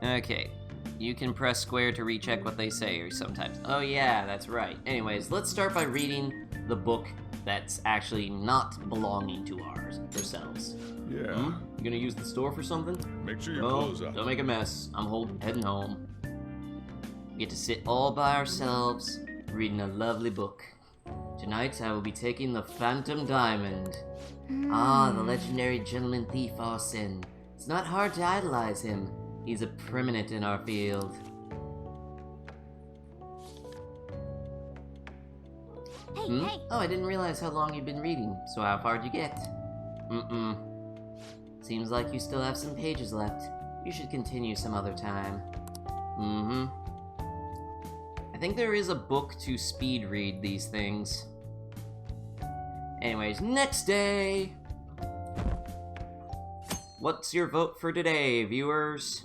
Speaker 1: Okay, you can press square to recheck what they say or sometimes. Oh yeah, that's right. Anyways, let's start by reading the book that's actually not belonging to ourselves.
Speaker 8: Yeah.
Speaker 1: You gonna use the store for something?
Speaker 8: Make sure your
Speaker 1: Oh,
Speaker 8: clothes up.
Speaker 1: don't make a mess. I'm heading home. We get to sit all by ourselves, reading a lovely book. Tonight I will be taking the Phantom Diamond. Ah, the legendary gentleman thief Arsene. It's not hard to idolize him. He's a preeminent in our field.
Speaker 3: Hey.
Speaker 1: Oh, I didn't realize how long you've been reading. So how far'd you get? Seems like you still have some pages left. You should continue some other time. I think there is a book to speed read these things. Anyways, next day! What's your vote for today, viewers?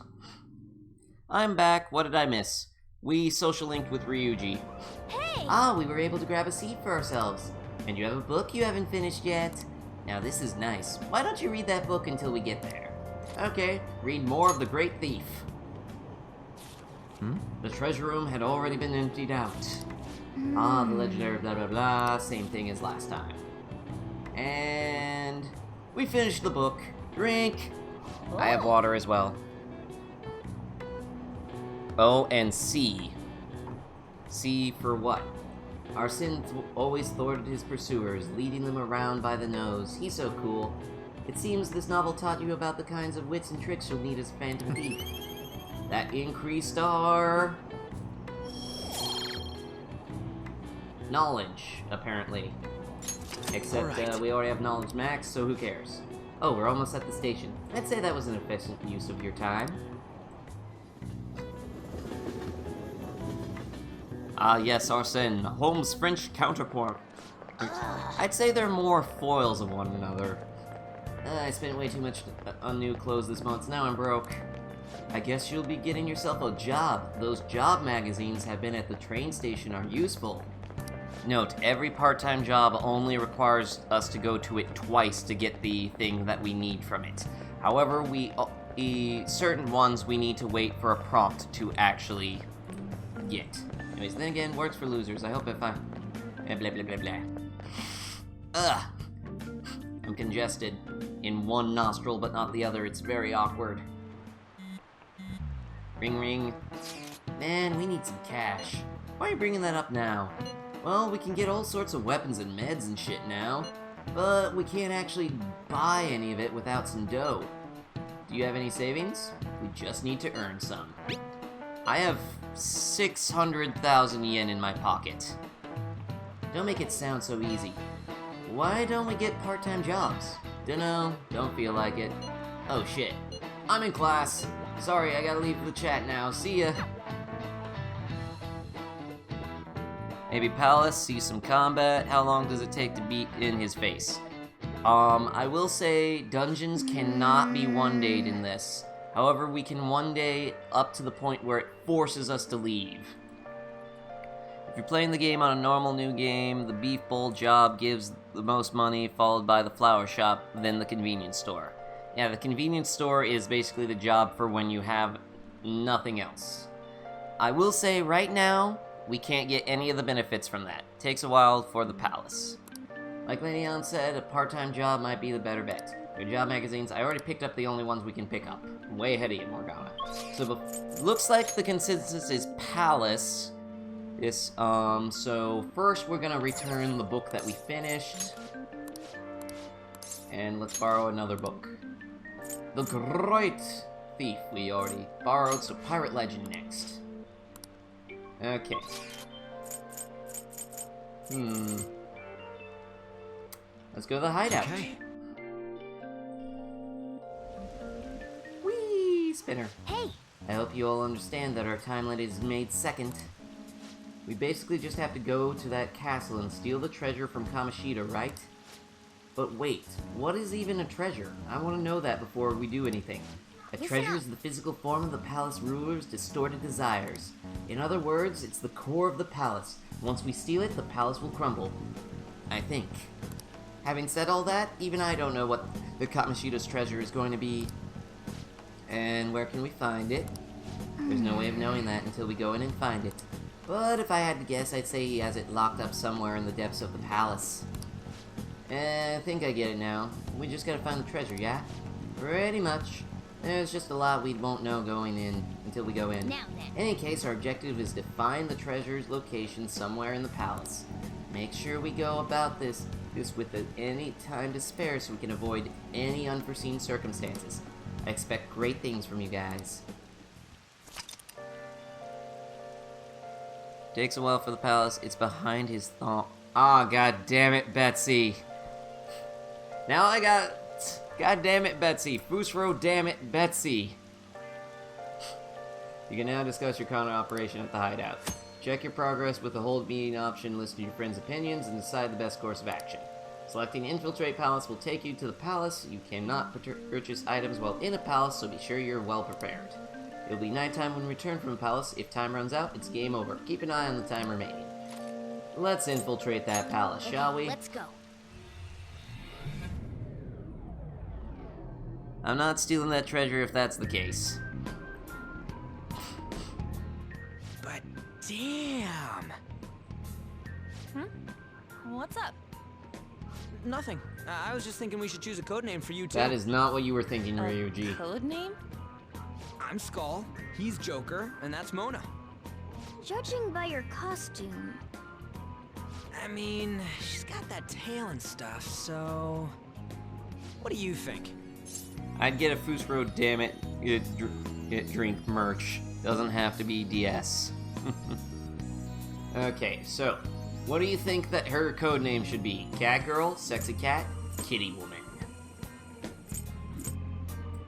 Speaker 1: I'm back. What did I miss? We social linked with Ryuji.
Speaker 3: Hey!
Speaker 1: Ah, we were able to grab a seat for ourselves. And you have a book you haven't finished yet. Now this is nice. Why don't you read that book until we get there? Okay, read more of The Great Thief. The treasure room had already been emptied out. Ah, the legendary blah blah blah, same thing as last time. And we finished the book. Drink. I have water as well. Oh, and C. C for what? Arsene always thwarted his pursuers, leading them around by the nose. He's so cool. It seems this novel taught you about the kinds of wits and tricks you'll need as Phantom Thief. That increased our knowledge, apparently. Except we already have knowledge max, so who cares? Oh, we're almost at the station. I'd say that was an efficient use of your time. Ah, yes, Arsene, Holmes' French counterpart. I'd say they're more foils of one another. I spent way too much on new clothes this month, so now I'm broke. I guess you'll be getting yourself a job. Those job magazines have been at the train station are useful. Note, every part-time job only requires us to go to it twice to get the thing that we need from it. However, certain ones we need to wait for a prompt to actually get. Anyways, then again, works for losers. I hope if I... blah, blah, blah, blah. Ugh! I'm congested. In one nostril, but not the other. It's very awkward. Ring, ring. Man, we need some cash. Why are you bringing that up now? Well, we can get all sorts of weapons and meds and shit now, but we can't actually buy any of it without some dough. Do you have any savings? We just need to earn some. I have 600,000 yen in my pocket. Don't make it sound so easy. Why don't we get part-time jobs? Dunno, don't feel like it. Oh shit, I'm in class. Sorry, I gotta leave the chat now. See ya. Maybe Palace, see some combat. How long does it take to beat in his face? I will say dungeons cannot be one-dayed in this. However, we can one day up to the point where it forces us to leave. If you're playing the game on a normal new game, the beef bowl job gives the most money, followed by the flower shop, then the convenience store. Yeah, the convenience store is basically the job for when you have nothing else. I will say right now, we can't get any of the benefits from that. Takes a while for the palace. Like Leon said, a part-time job might be the better bet. Their job magazines, I already picked up the only ones we can pick up. I'm way ahead of you, Morgana. So, looks like the consensus is palace. This, so first we're gonna return the book that we finished. And let's borrow another book. The Great Thief we already borrowed, so Pirate Legend next. Okay. Let's go to the hideout.
Speaker 2: Okay.
Speaker 1: Whee! Spinner.
Speaker 3: Hey!
Speaker 1: I hope you all understand that our timeline is made second. We basically just have to go to that castle and steal the treasure from Kamoshida, right? But wait, what is even a treasure? I want to know that before we do anything. A treasure is the physical form of the palace ruler's distorted desires. In other words, it's the core of the palace. Once we steal it, the palace will crumble. I think. Having said all that, even I don't know what the Kamoshida's treasure is going to be. And where can we find it? There's no way of knowing that until we go in and find it. But if I had to guess, I'd say he has it locked up somewhere in the depths of the palace. I think I get it now. We just gotta find the treasure, yeah? Pretty much. There's just a lot we won't know going in until we go in.
Speaker 3: Now then.
Speaker 1: In any case, our objective is to find the treasure's location somewhere in the palace. Make sure we go about this with any time to spare so we can avoid any unforeseen circumstances. I expect great things from you guys. Takes a while for the palace. It's behind his thumb. Ah, god damn it, Betsy. Now I got... God damn it, Betsy. Fusro, damn it, Betsy. You can now discuss your counter operation at the hideout. Check your progress with the hold meeting option, listen to your friends' opinions, and decide the best course of action. Selecting Infiltrate Palace will take you to the palace. You cannot purchase items while in a palace, so be sure you're well prepared. It'll be nighttime when we return from the palace. If time runs out, it's game over. Keep an eye on the time remaining. Let's infiltrate that palace, shall we?
Speaker 3: Let's go.
Speaker 1: I'm not stealing that treasure if that's the case.
Speaker 7: But damn.
Speaker 4: What's up?
Speaker 7: Nothing. I was just thinking we should choose a code name for you too.
Speaker 1: That is not what you were thinking, Ryuji.
Speaker 4: Code name?
Speaker 7: I'm Skull, he's Joker, and that's Mona.
Speaker 3: Judging by your costume,
Speaker 7: I mean, she's got that tail and stuff, so... What do you think?
Speaker 1: I'd get a Fusro, damn it, drink merch. Doesn't have to be DS. Okay, so, what do you think that her code name should be? Cat Girl, Sexy Cat, Kitty Woman?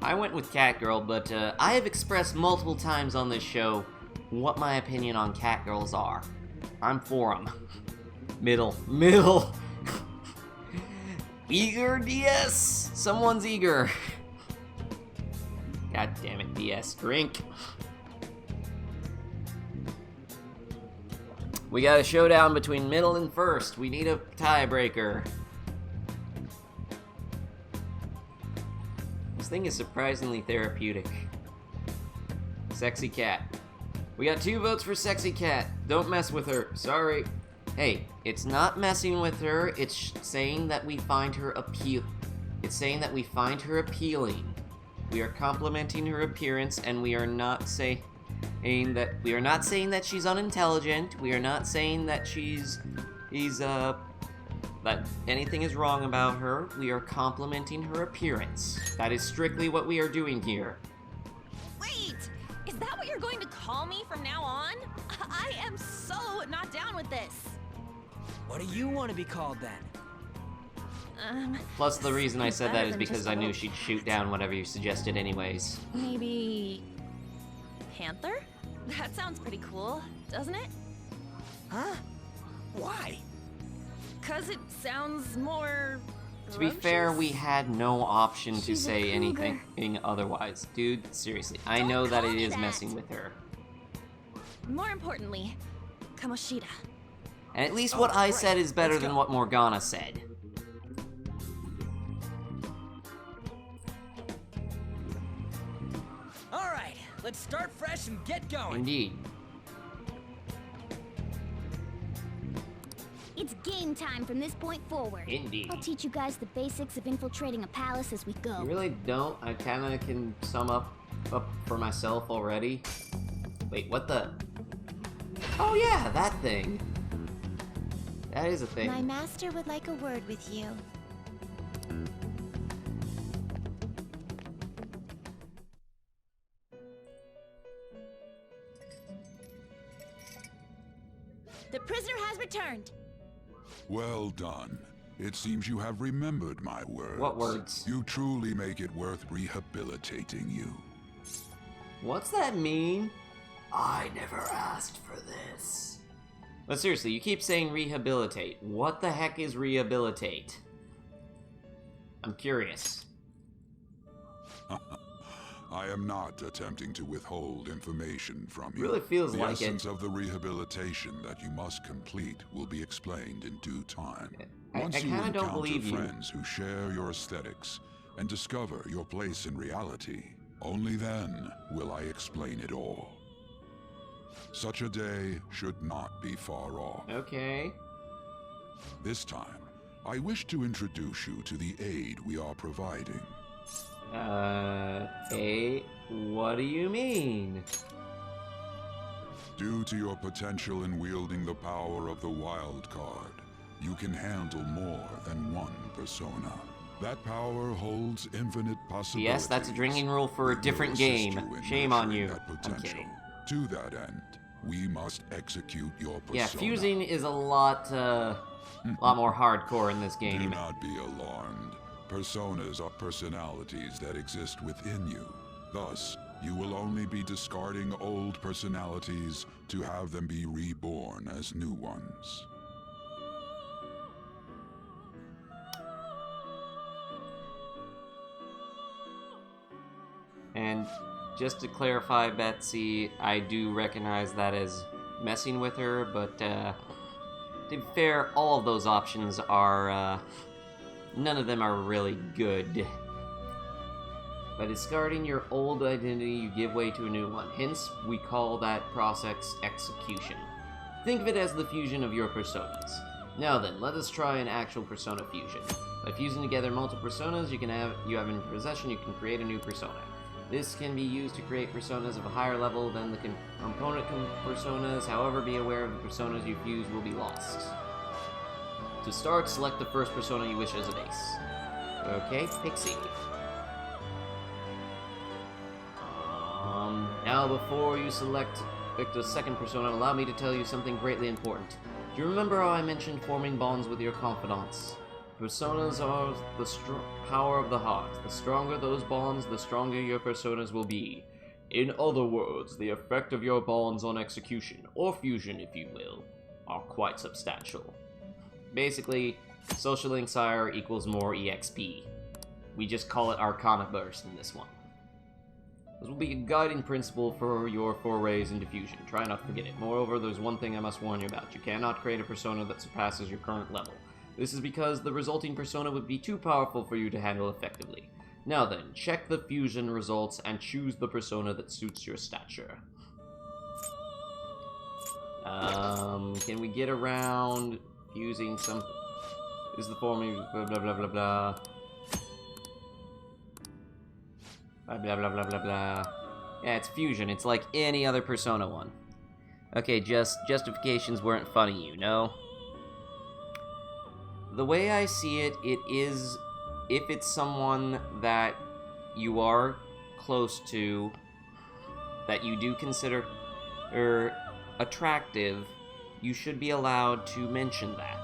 Speaker 1: I went with Cat Girl, but I have expressed multiple times on this show what my opinion on cat girls are. I'm for them. Middle. Eager DS? Someone's eager. God damn it, DS. Drink. We got a showdown between middle and first. We need a tiebreaker. This thing is surprisingly therapeutic. Sexy Cat. We got 2 votes for Sexy Cat. Don't mess with her. Sorry. Hey, it's not messing with her. It's saying that we find her It's saying that we find her appealing. We are complimenting her appearance, and we are not saying that she's unintelligent. We are not saying that that anything is wrong about her. We are complimenting her appearance. That is strictly what we are doing here.
Speaker 8: Wait! Is that what you're going to call me from now on? I am so not down with this.
Speaker 7: What do you want to be called then?
Speaker 1: Plus, the reason I said that is
Speaker 8: than
Speaker 1: because
Speaker 8: just
Speaker 1: I
Speaker 8: a
Speaker 1: knew
Speaker 8: little
Speaker 1: she'd shoot down whatever you suggested anyways.
Speaker 8: Maybe... Panther? That sounds pretty cool, doesn't it?
Speaker 7: Huh? Why?
Speaker 8: 'Cause it sounds more...
Speaker 1: To be fair,
Speaker 8: ferocious?
Speaker 1: we had no option to
Speaker 3: She's a
Speaker 1: say
Speaker 3: cougar.
Speaker 1: anything otherwise. Dude, seriously, I
Speaker 8: Don't
Speaker 1: know that
Speaker 8: call
Speaker 1: it
Speaker 8: me
Speaker 1: is
Speaker 8: that.
Speaker 1: messing with her.
Speaker 8: More importantly, Kamoshida.
Speaker 1: And at least
Speaker 7: Oh,
Speaker 1: what I
Speaker 7: right.
Speaker 1: said is better
Speaker 7: Let's
Speaker 1: than
Speaker 7: go.
Speaker 1: what Morgana said.
Speaker 7: Alright, let's start fresh and get going.
Speaker 1: Indeed.
Speaker 3: it's game time from this point forward.
Speaker 1: Indeed.
Speaker 3: I'll teach you guys the basics of infiltrating a palace as we go.
Speaker 1: You really don't? I kinda can sum up for myself already. Wait, what the? Oh yeah, that thing. That is a thing.
Speaker 3: My master would like a word with you.
Speaker 8: The prisoner has returned.
Speaker 9: Well done. It seems you have remembered my words.
Speaker 1: What words?
Speaker 9: You truly make it worth rehabilitating you.
Speaker 1: What's that mean? I never asked for this. But seriously, you keep saying rehabilitate. What the heck is rehabilitate? I'm curious.
Speaker 9: I am not attempting to withhold information from you.
Speaker 1: Really feels
Speaker 9: the
Speaker 1: like
Speaker 9: essence
Speaker 1: it.
Speaker 9: of the rehabilitation that you must complete will be explained in due time.
Speaker 1: I
Speaker 9: Once you
Speaker 1: kinda don't
Speaker 9: encounter
Speaker 1: believe you.
Speaker 9: friends who share your aesthetics and discover your place in reality, only then will I explain it all. Such a day should not be far off.
Speaker 1: Okay.
Speaker 9: This time, I wish to introduce you to the aid we are providing.
Speaker 1: What do you mean?
Speaker 9: Due to your potential in wielding the power of the wild card, you can handle more than one persona. That power holds infinite possibilities.
Speaker 1: Yes, that's a drinking rule for a
Speaker 9: that
Speaker 1: different
Speaker 9: will assist
Speaker 1: game.
Speaker 9: you in
Speaker 1: Shame on
Speaker 9: nurturing
Speaker 1: you.
Speaker 9: that
Speaker 1: I'm
Speaker 9: potential.
Speaker 1: kidding.
Speaker 9: To that end, we must execute your persona.
Speaker 1: Yeah, fusing is a lot more hardcore in this
Speaker 9: Do
Speaker 1: game.
Speaker 9: not be alarmed. Personas are personalities that exist within you. Thus, you will only be discarding old personalities to have them be reborn as new ones.
Speaker 1: And just to clarify, Betsy, I do recognize that as messing with her, but to be fair, all of those options are, none of them are really good. By discarding your old identity, you give way to a new one. Hence, we call that process execution. Think of it as the fusion of your personas. Now then, let us try an actual persona fusion. By fusing together multiple personas you have in possession, you can create a new persona. This can be used to create personas of a higher level than the component personas. However, be aware of the personas you fuse will be lost. To start, select the first persona you wish as a base. Okay, Pixie. Now before you select the second persona, allow me to tell you something greatly important. Do you remember how I mentioned forming bonds with your confidants? Personas are the power of the heart. The stronger those bonds, the stronger your personas will be. In other words, the effect of your bonds on execution, or fusion if you will, are quite substantial. Basically, Social Link Sire equals more EXP. We just call it Arcana Burst in this one. This will be a guiding principle for your forays into fusion. Try not to forget it. Moreover, there's one thing I must warn you about. You cannot create a persona that surpasses your current level. This is because the resulting persona would be too powerful for you to handle effectively. Now then, check the fusion results and choose the persona that suits your stature. Can we get around fusing some... This is the forming... blah blah blah blah blah. Blah blah blah blah blah blah. Yeah, it's fusion. It's like any other Persona one. Okay, justifications weren't funny, you know? The way I see it, it is... If it's someone that you are close to, that you do consider attractive, you should be allowed to mention that.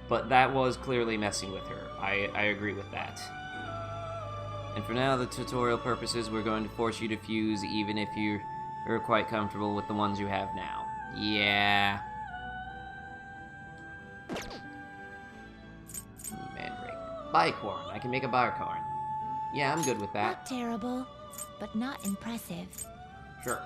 Speaker 1: But that was clearly messing with her. I agree with that. And for now, the tutorial purposes, we're going to force you to fuse even if you're quite comfortable with the ones you have now. Yeah. Mandrake. Bicorn. I can make a Bicorn. Yeah, I'm good with that.
Speaker 3: Not terrible, but not impressive.
Speaker 1: Sure.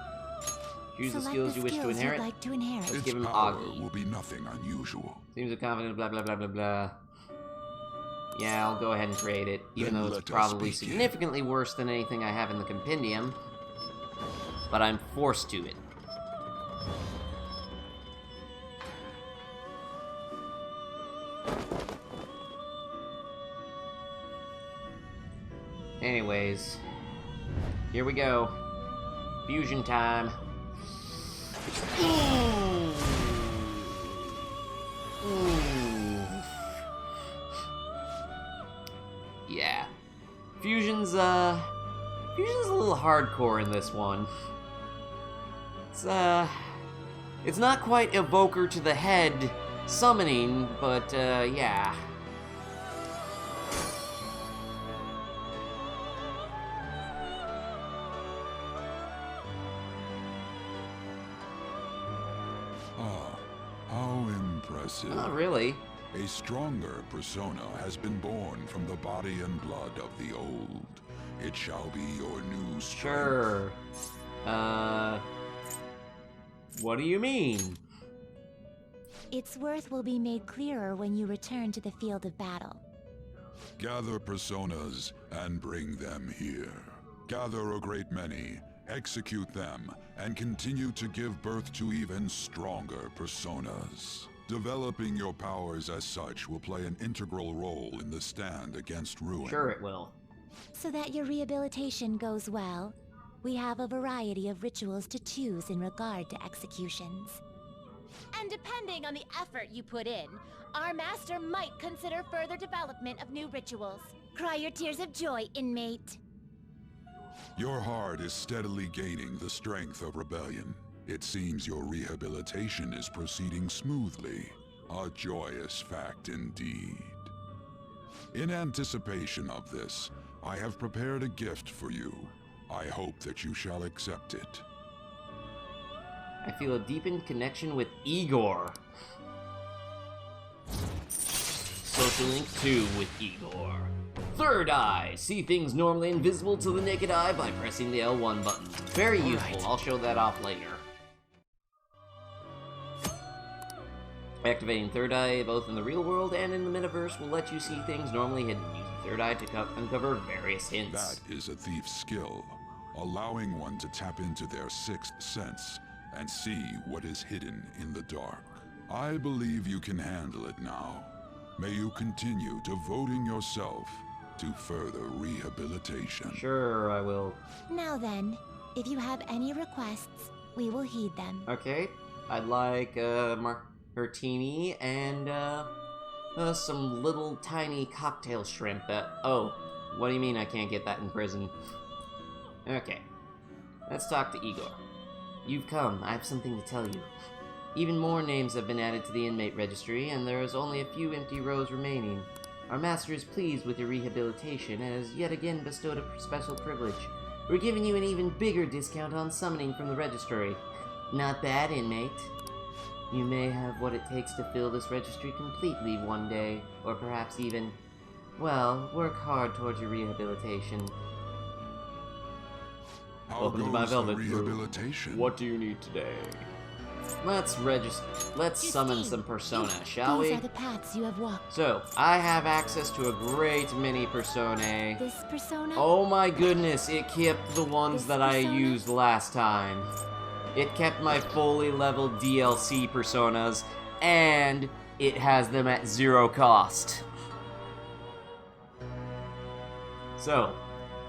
Speaker 1: Choose the
Speaker 3: Select
Speaker 1: skills you wish to inherit.
Speaker 3: You'd like to inherit.
Speaker 1: Let's give him
Speaker 9: Its power
Speaker 1: Augie.
Speaker 9: will be nothing unusual.
Speaker 1: Seems a confident, blah blah blah blah blah. Yeah, I'll go ahead and create it, even
Speaker 9: Then
Speaker 1: though
Speaker 9: let
Speaker 1: it's
Speaker 9: us
Speaker 1: probably
Speaker 9: begin.
Speaker 1: significantly worse than anything I have in the compendium. But I'm forced to it. Anyways, here we go. Fusion time. Ooh. Yeah. Fusion's a little hardcore in this one. It's not quite evoker to the head summoning, but, yeah.
Speaker 9: Ah, how impressive.
Speaker 1: Not really.
Speaker 9: A stronger persona has been born from the body and blood of the old. It shall be your new strength.
Speaker 1: Sure. What do you mean?
Speaker 3: Its worth will be made clearer when you return to the field of battle.
Speaker 9: Gather personas and bring them here. Gather a great many, execute them, and continue to give birth to even stronger personas. Developing your powers as such will play an integral role in the stand against ruin.
Speaker 1: Sure it will.
Speaker 3: So that your rehabilitation goes well, we have a variety of rituals to choose in regard to executions.
Speaker 8: And depending on the effort you put in, our master might consider further development of new rituals.
Speaker 3: Cry your tears of joy, inmate.
Speaker 9: Your heart is steadily gaining the strength of rebellion. It seems your rehabilitation is proceeding smoothly. A joyous fact indeed. In anticipation of this, I have prepared a gift for you. I hope that you shall accept it.
Speaker 1: I feel a deepened connection with Igor. Social Link 2 with Igor. Third Eye. See things normally invisible to the naked eye by pressing the L1 button. Very useful. I'll show that off later. Activating Third Eye both in the real world and in the metaverse will let you see things normally hidden, using Third Eye to uncover various hints.
Speaker 9: That is a thief's skill, allowing one to tap into their sixth sense and see what is hidden in the dark. I believe you can handle it now. May you continue devoting yourself to further rehabilitation.
Speaker 1: Sure, I will.
Speaker 3: Now then, if you have any requests, we will heed them.
Speaker 1: Okay, I'd like martini and some little tiny cocktail shrimp. Oh, what do you mean I can't get that in prison? Okay, let's talk to Igor. You've come. I have something to tell you. Even more names have been added to the inmate registry, and there is only a few empty rows remaining. Our master is pleased with your rehabilitation and has yet again bestowed a special privilege. We're giving you an even bigger discount on summoning from the registry. Not bad, inmate. You may have what it takes to fill this registry completely one day, or perhaps even, well, work hard towards your rehabilitation.
Speaker 9: How
Speaker 1: Welcome to my
Speaker 9: goes the
Speaker 1: velvet room.
Speaker 9: rehabilitation?
Speaker 1: What do you need today? Let's summon some persona, shall
Speaker 3: These
Speaker 1: we?
Speaker 3: are the paths you have walked.
Speaker 1: So, I have access to a great many personae.
Speaker 3: This persona?
Speaker 1: Oh my goodness, it kept the ones
Speaker 3: This
Speaker 1: that I
Speaker 3: persona?
Speaker 1: used last time. It kept my fully leveled DLC personas, and it has them at 0 cost. So,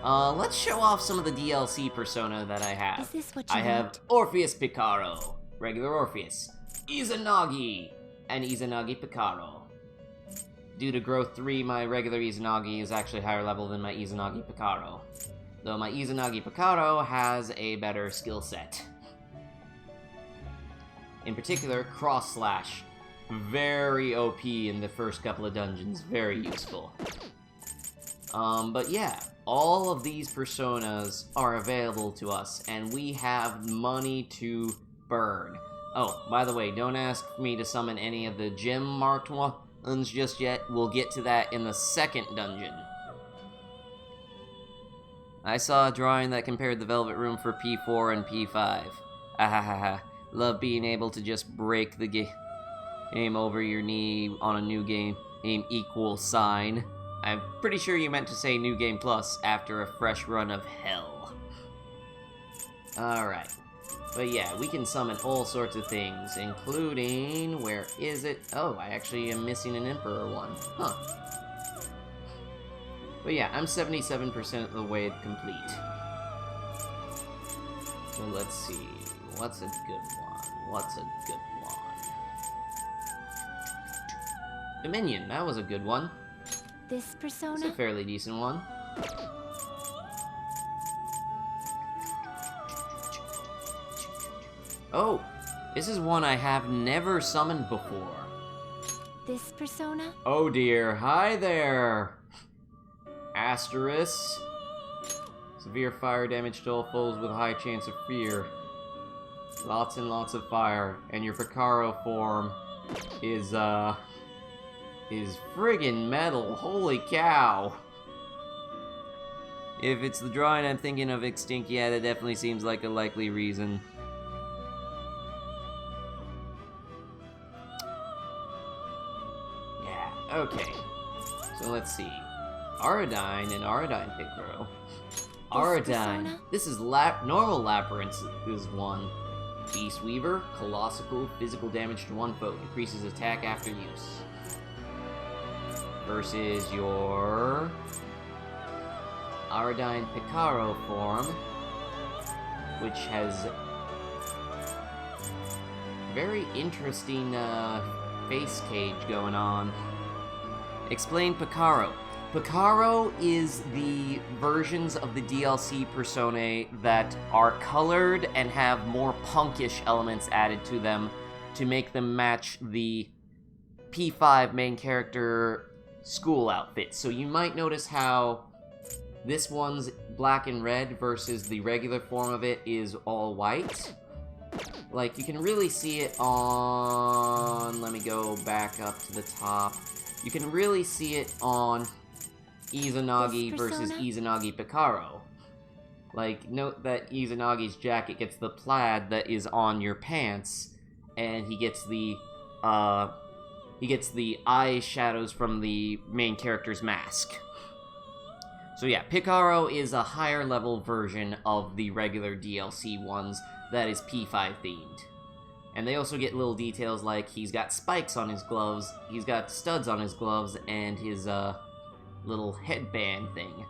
Speaker 1: let's show off some of the DLC persona that I have.
Speaker 3: Is this what you
Speaker 1: I have
Speaker 3: want?
Speaker 1: Orpheus Picaro, regular Orpheus, Izanagi, and Izanagi Picaro. Due to growth 3, my regular Izanagi is actually higher level than my Izanagi Picaro, though my Izanagi Picaro has a better skill set. In particular, Cross Slash. Very OP in the first couple of dungeons, very useful. But yeah, all of these personas are available to us, and we have money to burn. Oh, by the way, don't ask me to summon any of the gem marked ones just yet. We'll get to that in the second dungeon. I saw a drawing that compared the Velvet Room for P4 and P5. Ahahaha. Love being able to just break the game over your knee on a new game equal sign. I'm pretty sure you meant to say New Game Plus after a fresh run of hell. Alright. But yeah, we can summon all sorts of things, including... where is it? Oh, I actually am missing an Emperor one. Huh. But yeah, I'm 77% of the way complete. So let's see. What's a good one? What's a good one? Dominion, that was a good one.
Speaker 3: This
Speaker 1: It's a
Speaker 3: persona?
Speaker 1: fairly decent one. Oh, this is one I have never summoned before.
Speaker 3: This persona?
Speaker 1: Oh dear, hi there! Asterisk. Severe fire damage to all foes with a high chance of fear. Lots and lots of fire, and your Picaro form is friggin' metal, holy cow! If it's the drawing I'm thinking of extinct, yeah, that definitely seems like a likely reason. Yeah, okay. So let's see. Aradine and Aradine Picaro. Aradine.
Speaker 3: persona?
Speaker 1: This is normal Labyrinth is one. Beast Weaver, colossal physical damage to one foe, increases attack after use. Versus your Aradine Picaro form, which has very interesting face cage going on. Explain Picaro. Picaro is the versions of the DLC personae that are colored and have more punkish elements added to them to make them match the P5 main character school outfit. So you might notice how this one's black and red versus the regular form of it is all white. Like, you can really see it on... let me go back up to the top. You can really see it on Izanagi
Speaker 3: This
Speaker 1: versus
Speaker 3: persona?
Speaker 1: Izanagi Picaro. Like, note that Izanagi's jacket gets the plaid that is on your pants, and he gets the eye shadows from the main character's mask. So yeah, Picaro is a higher level version of the regular DLC ones that is P5 themed. And they also get little details like he's got spikes on his gloves, he's got studs on his gloves, and his little headband thing.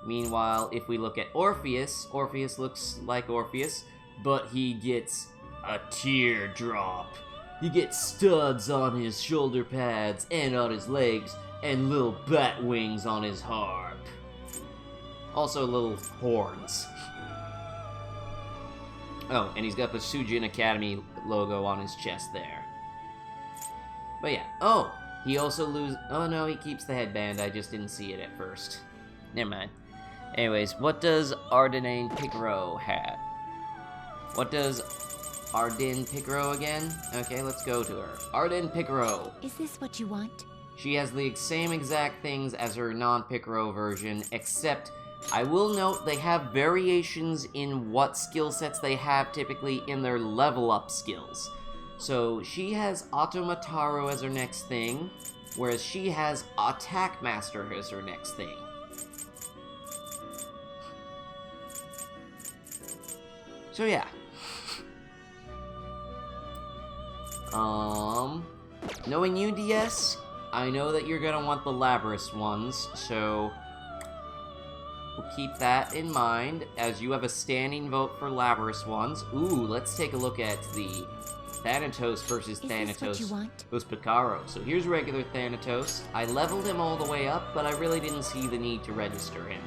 Speaker 1: Meanwhile, if we look at Orpheus, Orpheus looks like Orpheus, but he gets a teardrop. He gets studs on his shoulder pads and on his legs, and little bat wings on his harp. Also little horns. Oh, and he's got the Sujin Academy logo on his chest there. But yeah, oh, he also oh no, he keeps the headband, I just didn't see it at first. Never mind. Anyways, what does Ardenne Picaro have? What does Ardenne Picaro again? Okay, let's go to her. Ardenne Picaro.
Speaker 3: Is this what you want?
Speaker 1: She has the same exact things as her non-Picaro version, except I will note they have variations in what skill sets they have typically in their level up skills. So she has Automataro as her next thing, whereas she has Attack Master as her next thing. So yeah. Knowing you, DS, I know that you're gonna want the Labrys ones, so we'll keep that in mind, as you have a standing vote for Labrys ones. Ooh, let's take a look at the Thanatos versus Thanatos with Picaro. So here's regular Thanatos. I leveled him all the way up, but I really didn't see the need to register him,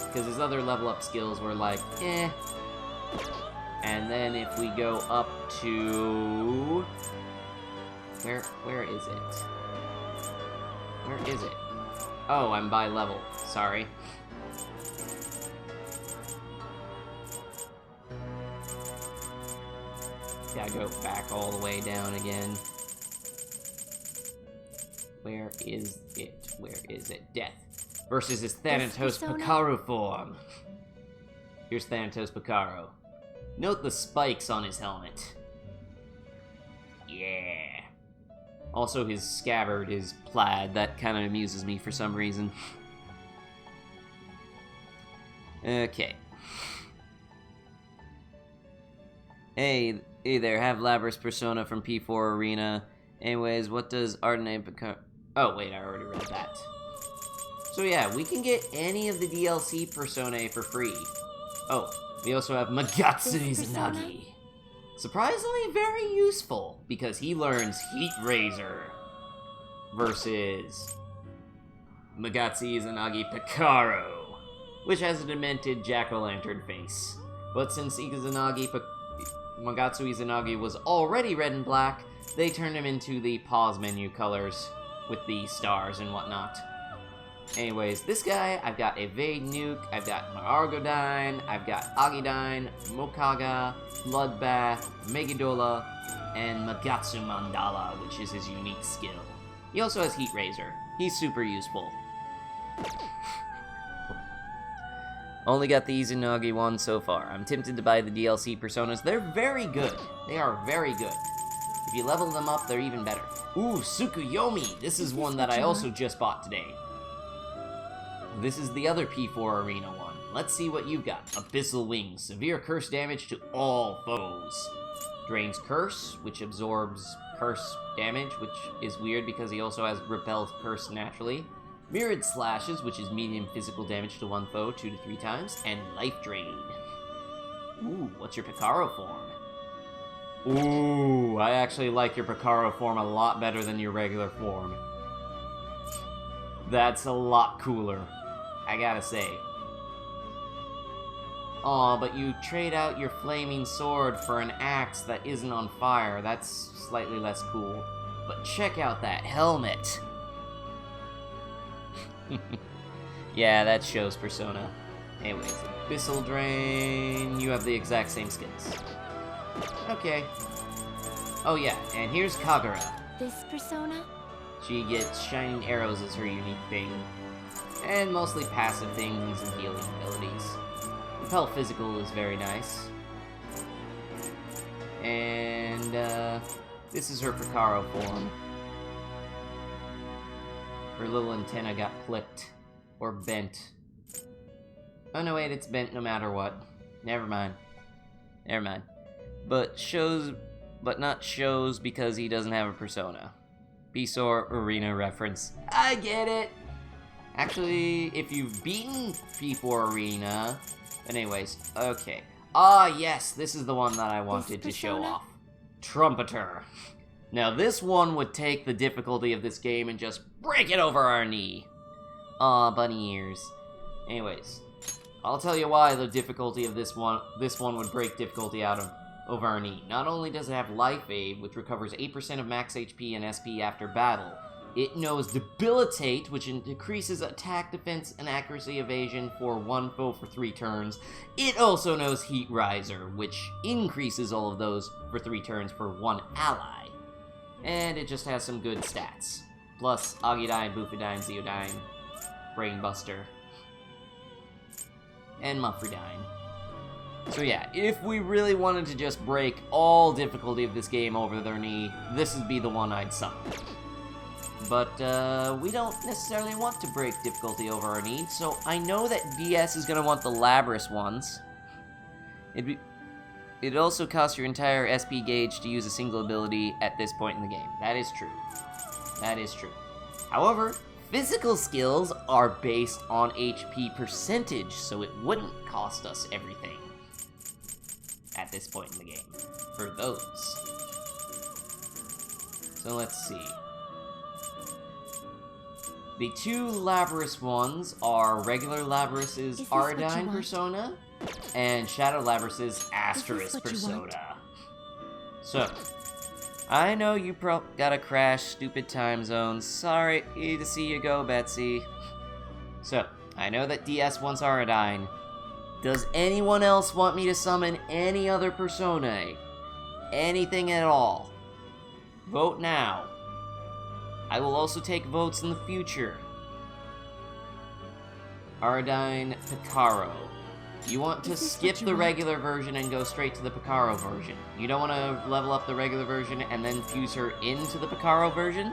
Speaker 1: because his other level up skills were like, eh. And then if we go up to... Where is it? Where is it? Oh, I'm by level. Sorry. Gotta go back all the way down again. Where is it? Where is it? Death. Versus his Thanatos Picaro form. Here's Thanatos Picaro. Note the spikes on his helmet. Yeah. Also, his scabbard is plaid. That kind of amuses me for some reason. Okay. Hey there, have Labrys Persona from P4 Arena. Anyways, what does Ardenne Picaro... Oh, wait, I already read that. So yeah, we can get any of the DLC Personae for free. Oh, we also have Magatsu Izanagi. Surprisingly very useful, because he learns Heat Razor versus Magatsu Izanagi Picaro, which has a demented jack-o'-lantern face. But since Magatsu Izanagi was already red and black, they turned him into the pause menu colors with the stars and whatnot. Anyways, this guy, I've got Evade Nuke, I've got Marargodyne, I've got Agidine, Mokaga, Bloodbath, Megadola, and Magatsu Mandala, which is his unique skill. He also has Heat Razor. He's super useful. Only got the Izanagi one so far. I'm tempted to buy the DLC Personas. They're very good. They are very good. If you level them up, they're even better. Ooh, Tsukuyomi! This is one that I also just bought today. This is the other P4 Arena one. Let's see what you've got. Abyssal Wings. Severe curse damage to all foes. Drains Curse, which absorbs curse damage, which is weird because he also has Repelled Curse naturally. Mirrored Slashes, which is medium physical damage to one foe 2 to 3 times. And Life Drain. Ooh, what's your Picaro form? Ooh, I actually like your Picaro form a lot better than your regular form. That's a lot cooler, I gotta say. Aw, but you trade out your flaming sword for an axe that isn't on fire. That's slightly less cool. But check out that helmet! Yeah, that shows Persona. Anyways, Abyssal Drain... You have the exact same skills. Okay. Oh yeah, and here's Kagura.
Speaker 3: This persona?
Speaker 1: She gets Shining Arrows as her unique thing. and mostly passive things and healing abilities. Repel Physical is very nice. And, this is her Picaro form. Her little antenna got clipped. Or bent. Oh no, wait, it's bent no matter what. Never mind. Never mind. But not shows because he doesn't have a persona. P4 Arena reference. I get it! Actually, if you've beaten P4 Arena... But anyways, okay. Ah, yes, this is the one that I wanted to show off. Trumpeter. Now, this one would take the difficulty of this game and just break it over our knee. Aw, bunny ears. Anyways, I'll tell you why the difficulty of this one would break difficulty over our knee. Not only does it have Life Aid, which recovers 8% of max HP and SP after battle, it knows Debilitate, which decreases attack, defense, and accuracy evasion for one foe for 3 turns. It also knows Heat Riser, which increases all of those for 3 turns for one ally. And it just has some good stats. Plus, Agudine, Bufadine, Zeodine, Brainbuster, and Muffredine. So yeah, if we really wanted to just break all difficulty of this game over their knee, this would be the one I'd summon. But, we don't necessarily want to break difficulty over our knee, so I know that DS is gonna want the Labrys ones. It also costs your entire SP gauge to use a single ability at this point in the game. That is true. That is true. However, physical skills are based on HP percentage, so it wouldn't cost us everything at this point in the game for those. So let's see. The 2 Labrys ones are regular Labrys's Aridine persona and Shadow Labrys's Asterisk persona. So, I know you gotta crash, stupid time zones. Sorry to see you go, Betsy. So, I know that DS wants Aridine. Does anyone else want me to summon any other personae? Anything at all? Vote now. I will also take votes in the future. Aridine Picaro. You want to skip the regular version and go straight to the Picaro version. You don't want to level up the regular version and then fuse her into the Picaro version?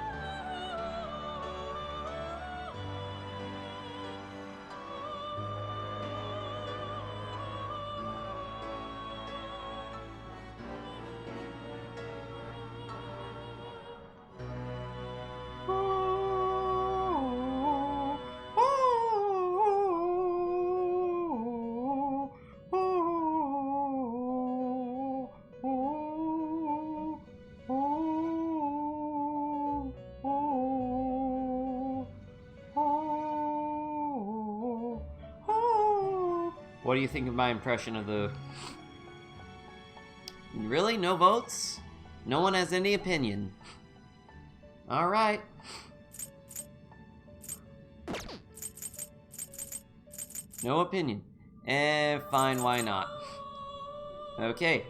Speaker 1: What do you think of my impression of the... Really? No votes? No one has any opinion. Alright. No opinion. Fine, why not? Okay.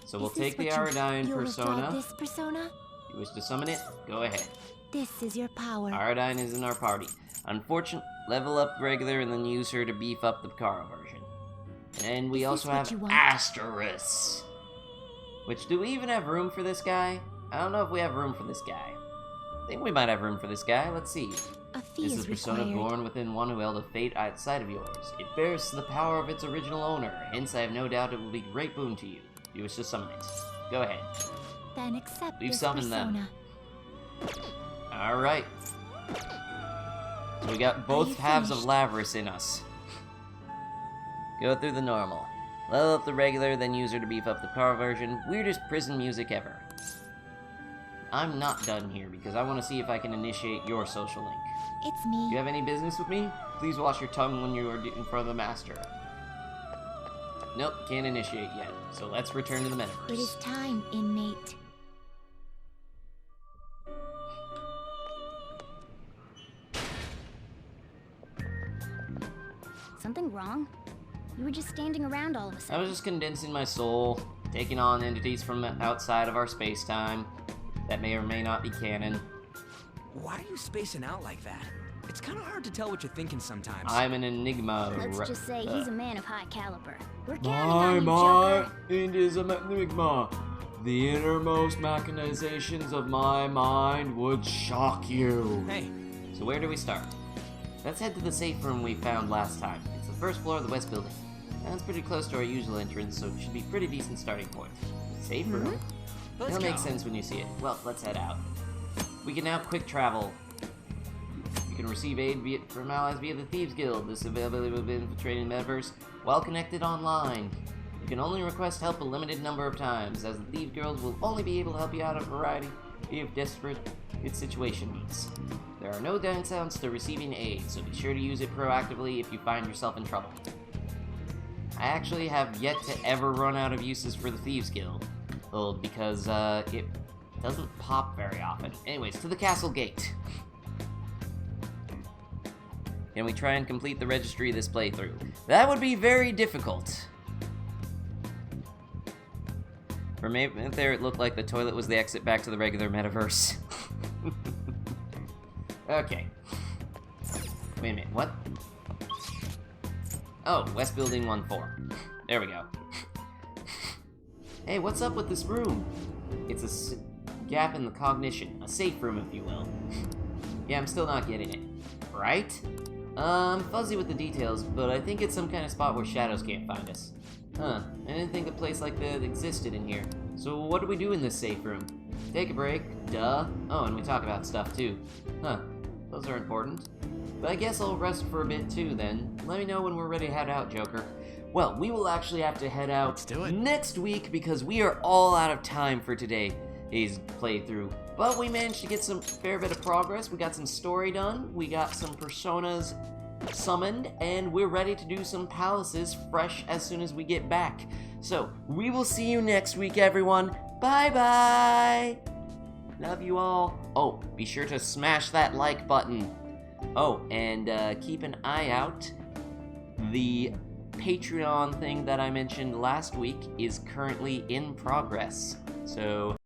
Speaker 1: So we'll take the Aridine persona.
Speaker 3: This persona?
Speaker 1: You wish to summon it? Go ahead.
Speaker 3: This is your power.
Speaker 1: Aridine is in our party. Unfortunately, level up regular and then use her to beef up the Picaro version. And we also have Asterisk. Which, do we even have room for this guy? I don't know if we have room for this guy. I think we might have room for this guy. Let's see.
Speaker 3: A fee
Speaker 1: This
Speaker 3: is
Speaker 1: is persona
Speaker 3: required.
Speaker 1: born within one who held a fate outside of yours. It bears the power of its original owner, hence I have no doubt it will be a great boon to you. You wish to summon it. Go ahead.
Speaker 3: Then accept
Speaker 1: We've
Speaker 3: this
Speaker 1: summoned them.
Speaker 3: persona.
Speaker 1: Alright. So we got both halves of Labrys in us. Go through the normal. Level up the regular, then use her to beef up the car version. Weirdest prison music ever. I'm not done here because I want to see if I can initiate your social link.
Speaker 3: It's
Speaker 1: Do
Speaker 3: me.
Speaker 1: you have any business with me? Please wash your tongue when you are in front of the master. Nope, can't initiate yet. So let's return to the metaverse.
Speaker 3: It is time, inmate.
Speaker 10: Something wrong? You were just standing around all of a
Speaker 1: I
Speaker 10: sudden.
Speaker 1: was just condensing my soul, taking on entities from outside of our space-time that may or may not be canon.
Speaker 7: Why are you spacing out like that? It's kind of hard to tell what you're thinking sometimes.
Speaker 1: I'm an enigma.
Speaker 10: Let's just say he's a man of high caliber. We're counting
Speaker 11: My
Speaker 10: on you, Joker.
Speaker 11: mind is an enigma. The innermost machinations of my mind would shock you.
Speaker 7: Hey,
Speaker 1: So where do we start? Let's head to the safe room we found last time. It's the first floor of the west building. That's pretty close to our usual entrance, so it should be a pretty decent starting point. Safe room?
Speaker 7: let's
Speaker 1: It'll
Speaker 7: go.
Speaker 1: make sense when you see it. Well, let's head out. We can now quick travel. You can receive aid from allies via the Thieves Guild. This availability will be infiltrating the metaverse while connected online. You can only request help a limited number of times, as the Thieves Guild will only be able to help you out in a variety of desperate situation needs. There are no downsides to receiving aid, so be sure to use it proactively if you find yourself in trouble. I actually have yet to ever run out of uses for the Thieves Guild, well, because it doesn't pop very often. Anyways, to the castle gate. Can we try and complete the registry this playthrough? That would be very difficult. For me, there it looked like the toilet was the exit back to the regular metaverse. Okay. Wait a minute, what? Oh, West Building 1-4. There we go. Hey, what's up with this room? It's a gap in the cognition. A safe room, if you will. Yeah, I'm still not getting it. Right? I'm fuzzy with the details, but I think it's some kind of spot where shadows can't find us. Huh, I didn't think a place like that existed in here. So what do we do in this safe room? Take a break, duh. Oh, and we talk about stuff too. Huh, those are important. But I guess I'll rest for a bit too then. Let me know when we're ready to head out, Joker. Well, we will actually have to head out
Speaker 6: Let's do it.
Speaker 1: next week because we are all out of time for today's playthrough. But we managed to get some fair bit of progress. We got some story done, we got some personas summoned, and we're ready to do some palaces fresh as soon as we get back. So, we will see you next week, everyone. Bye-bye! Love you all. Oh, be sure to smash that like button. Oh, and keep an eye out. The Patreon thing that I mentioned last week is currently in progress. So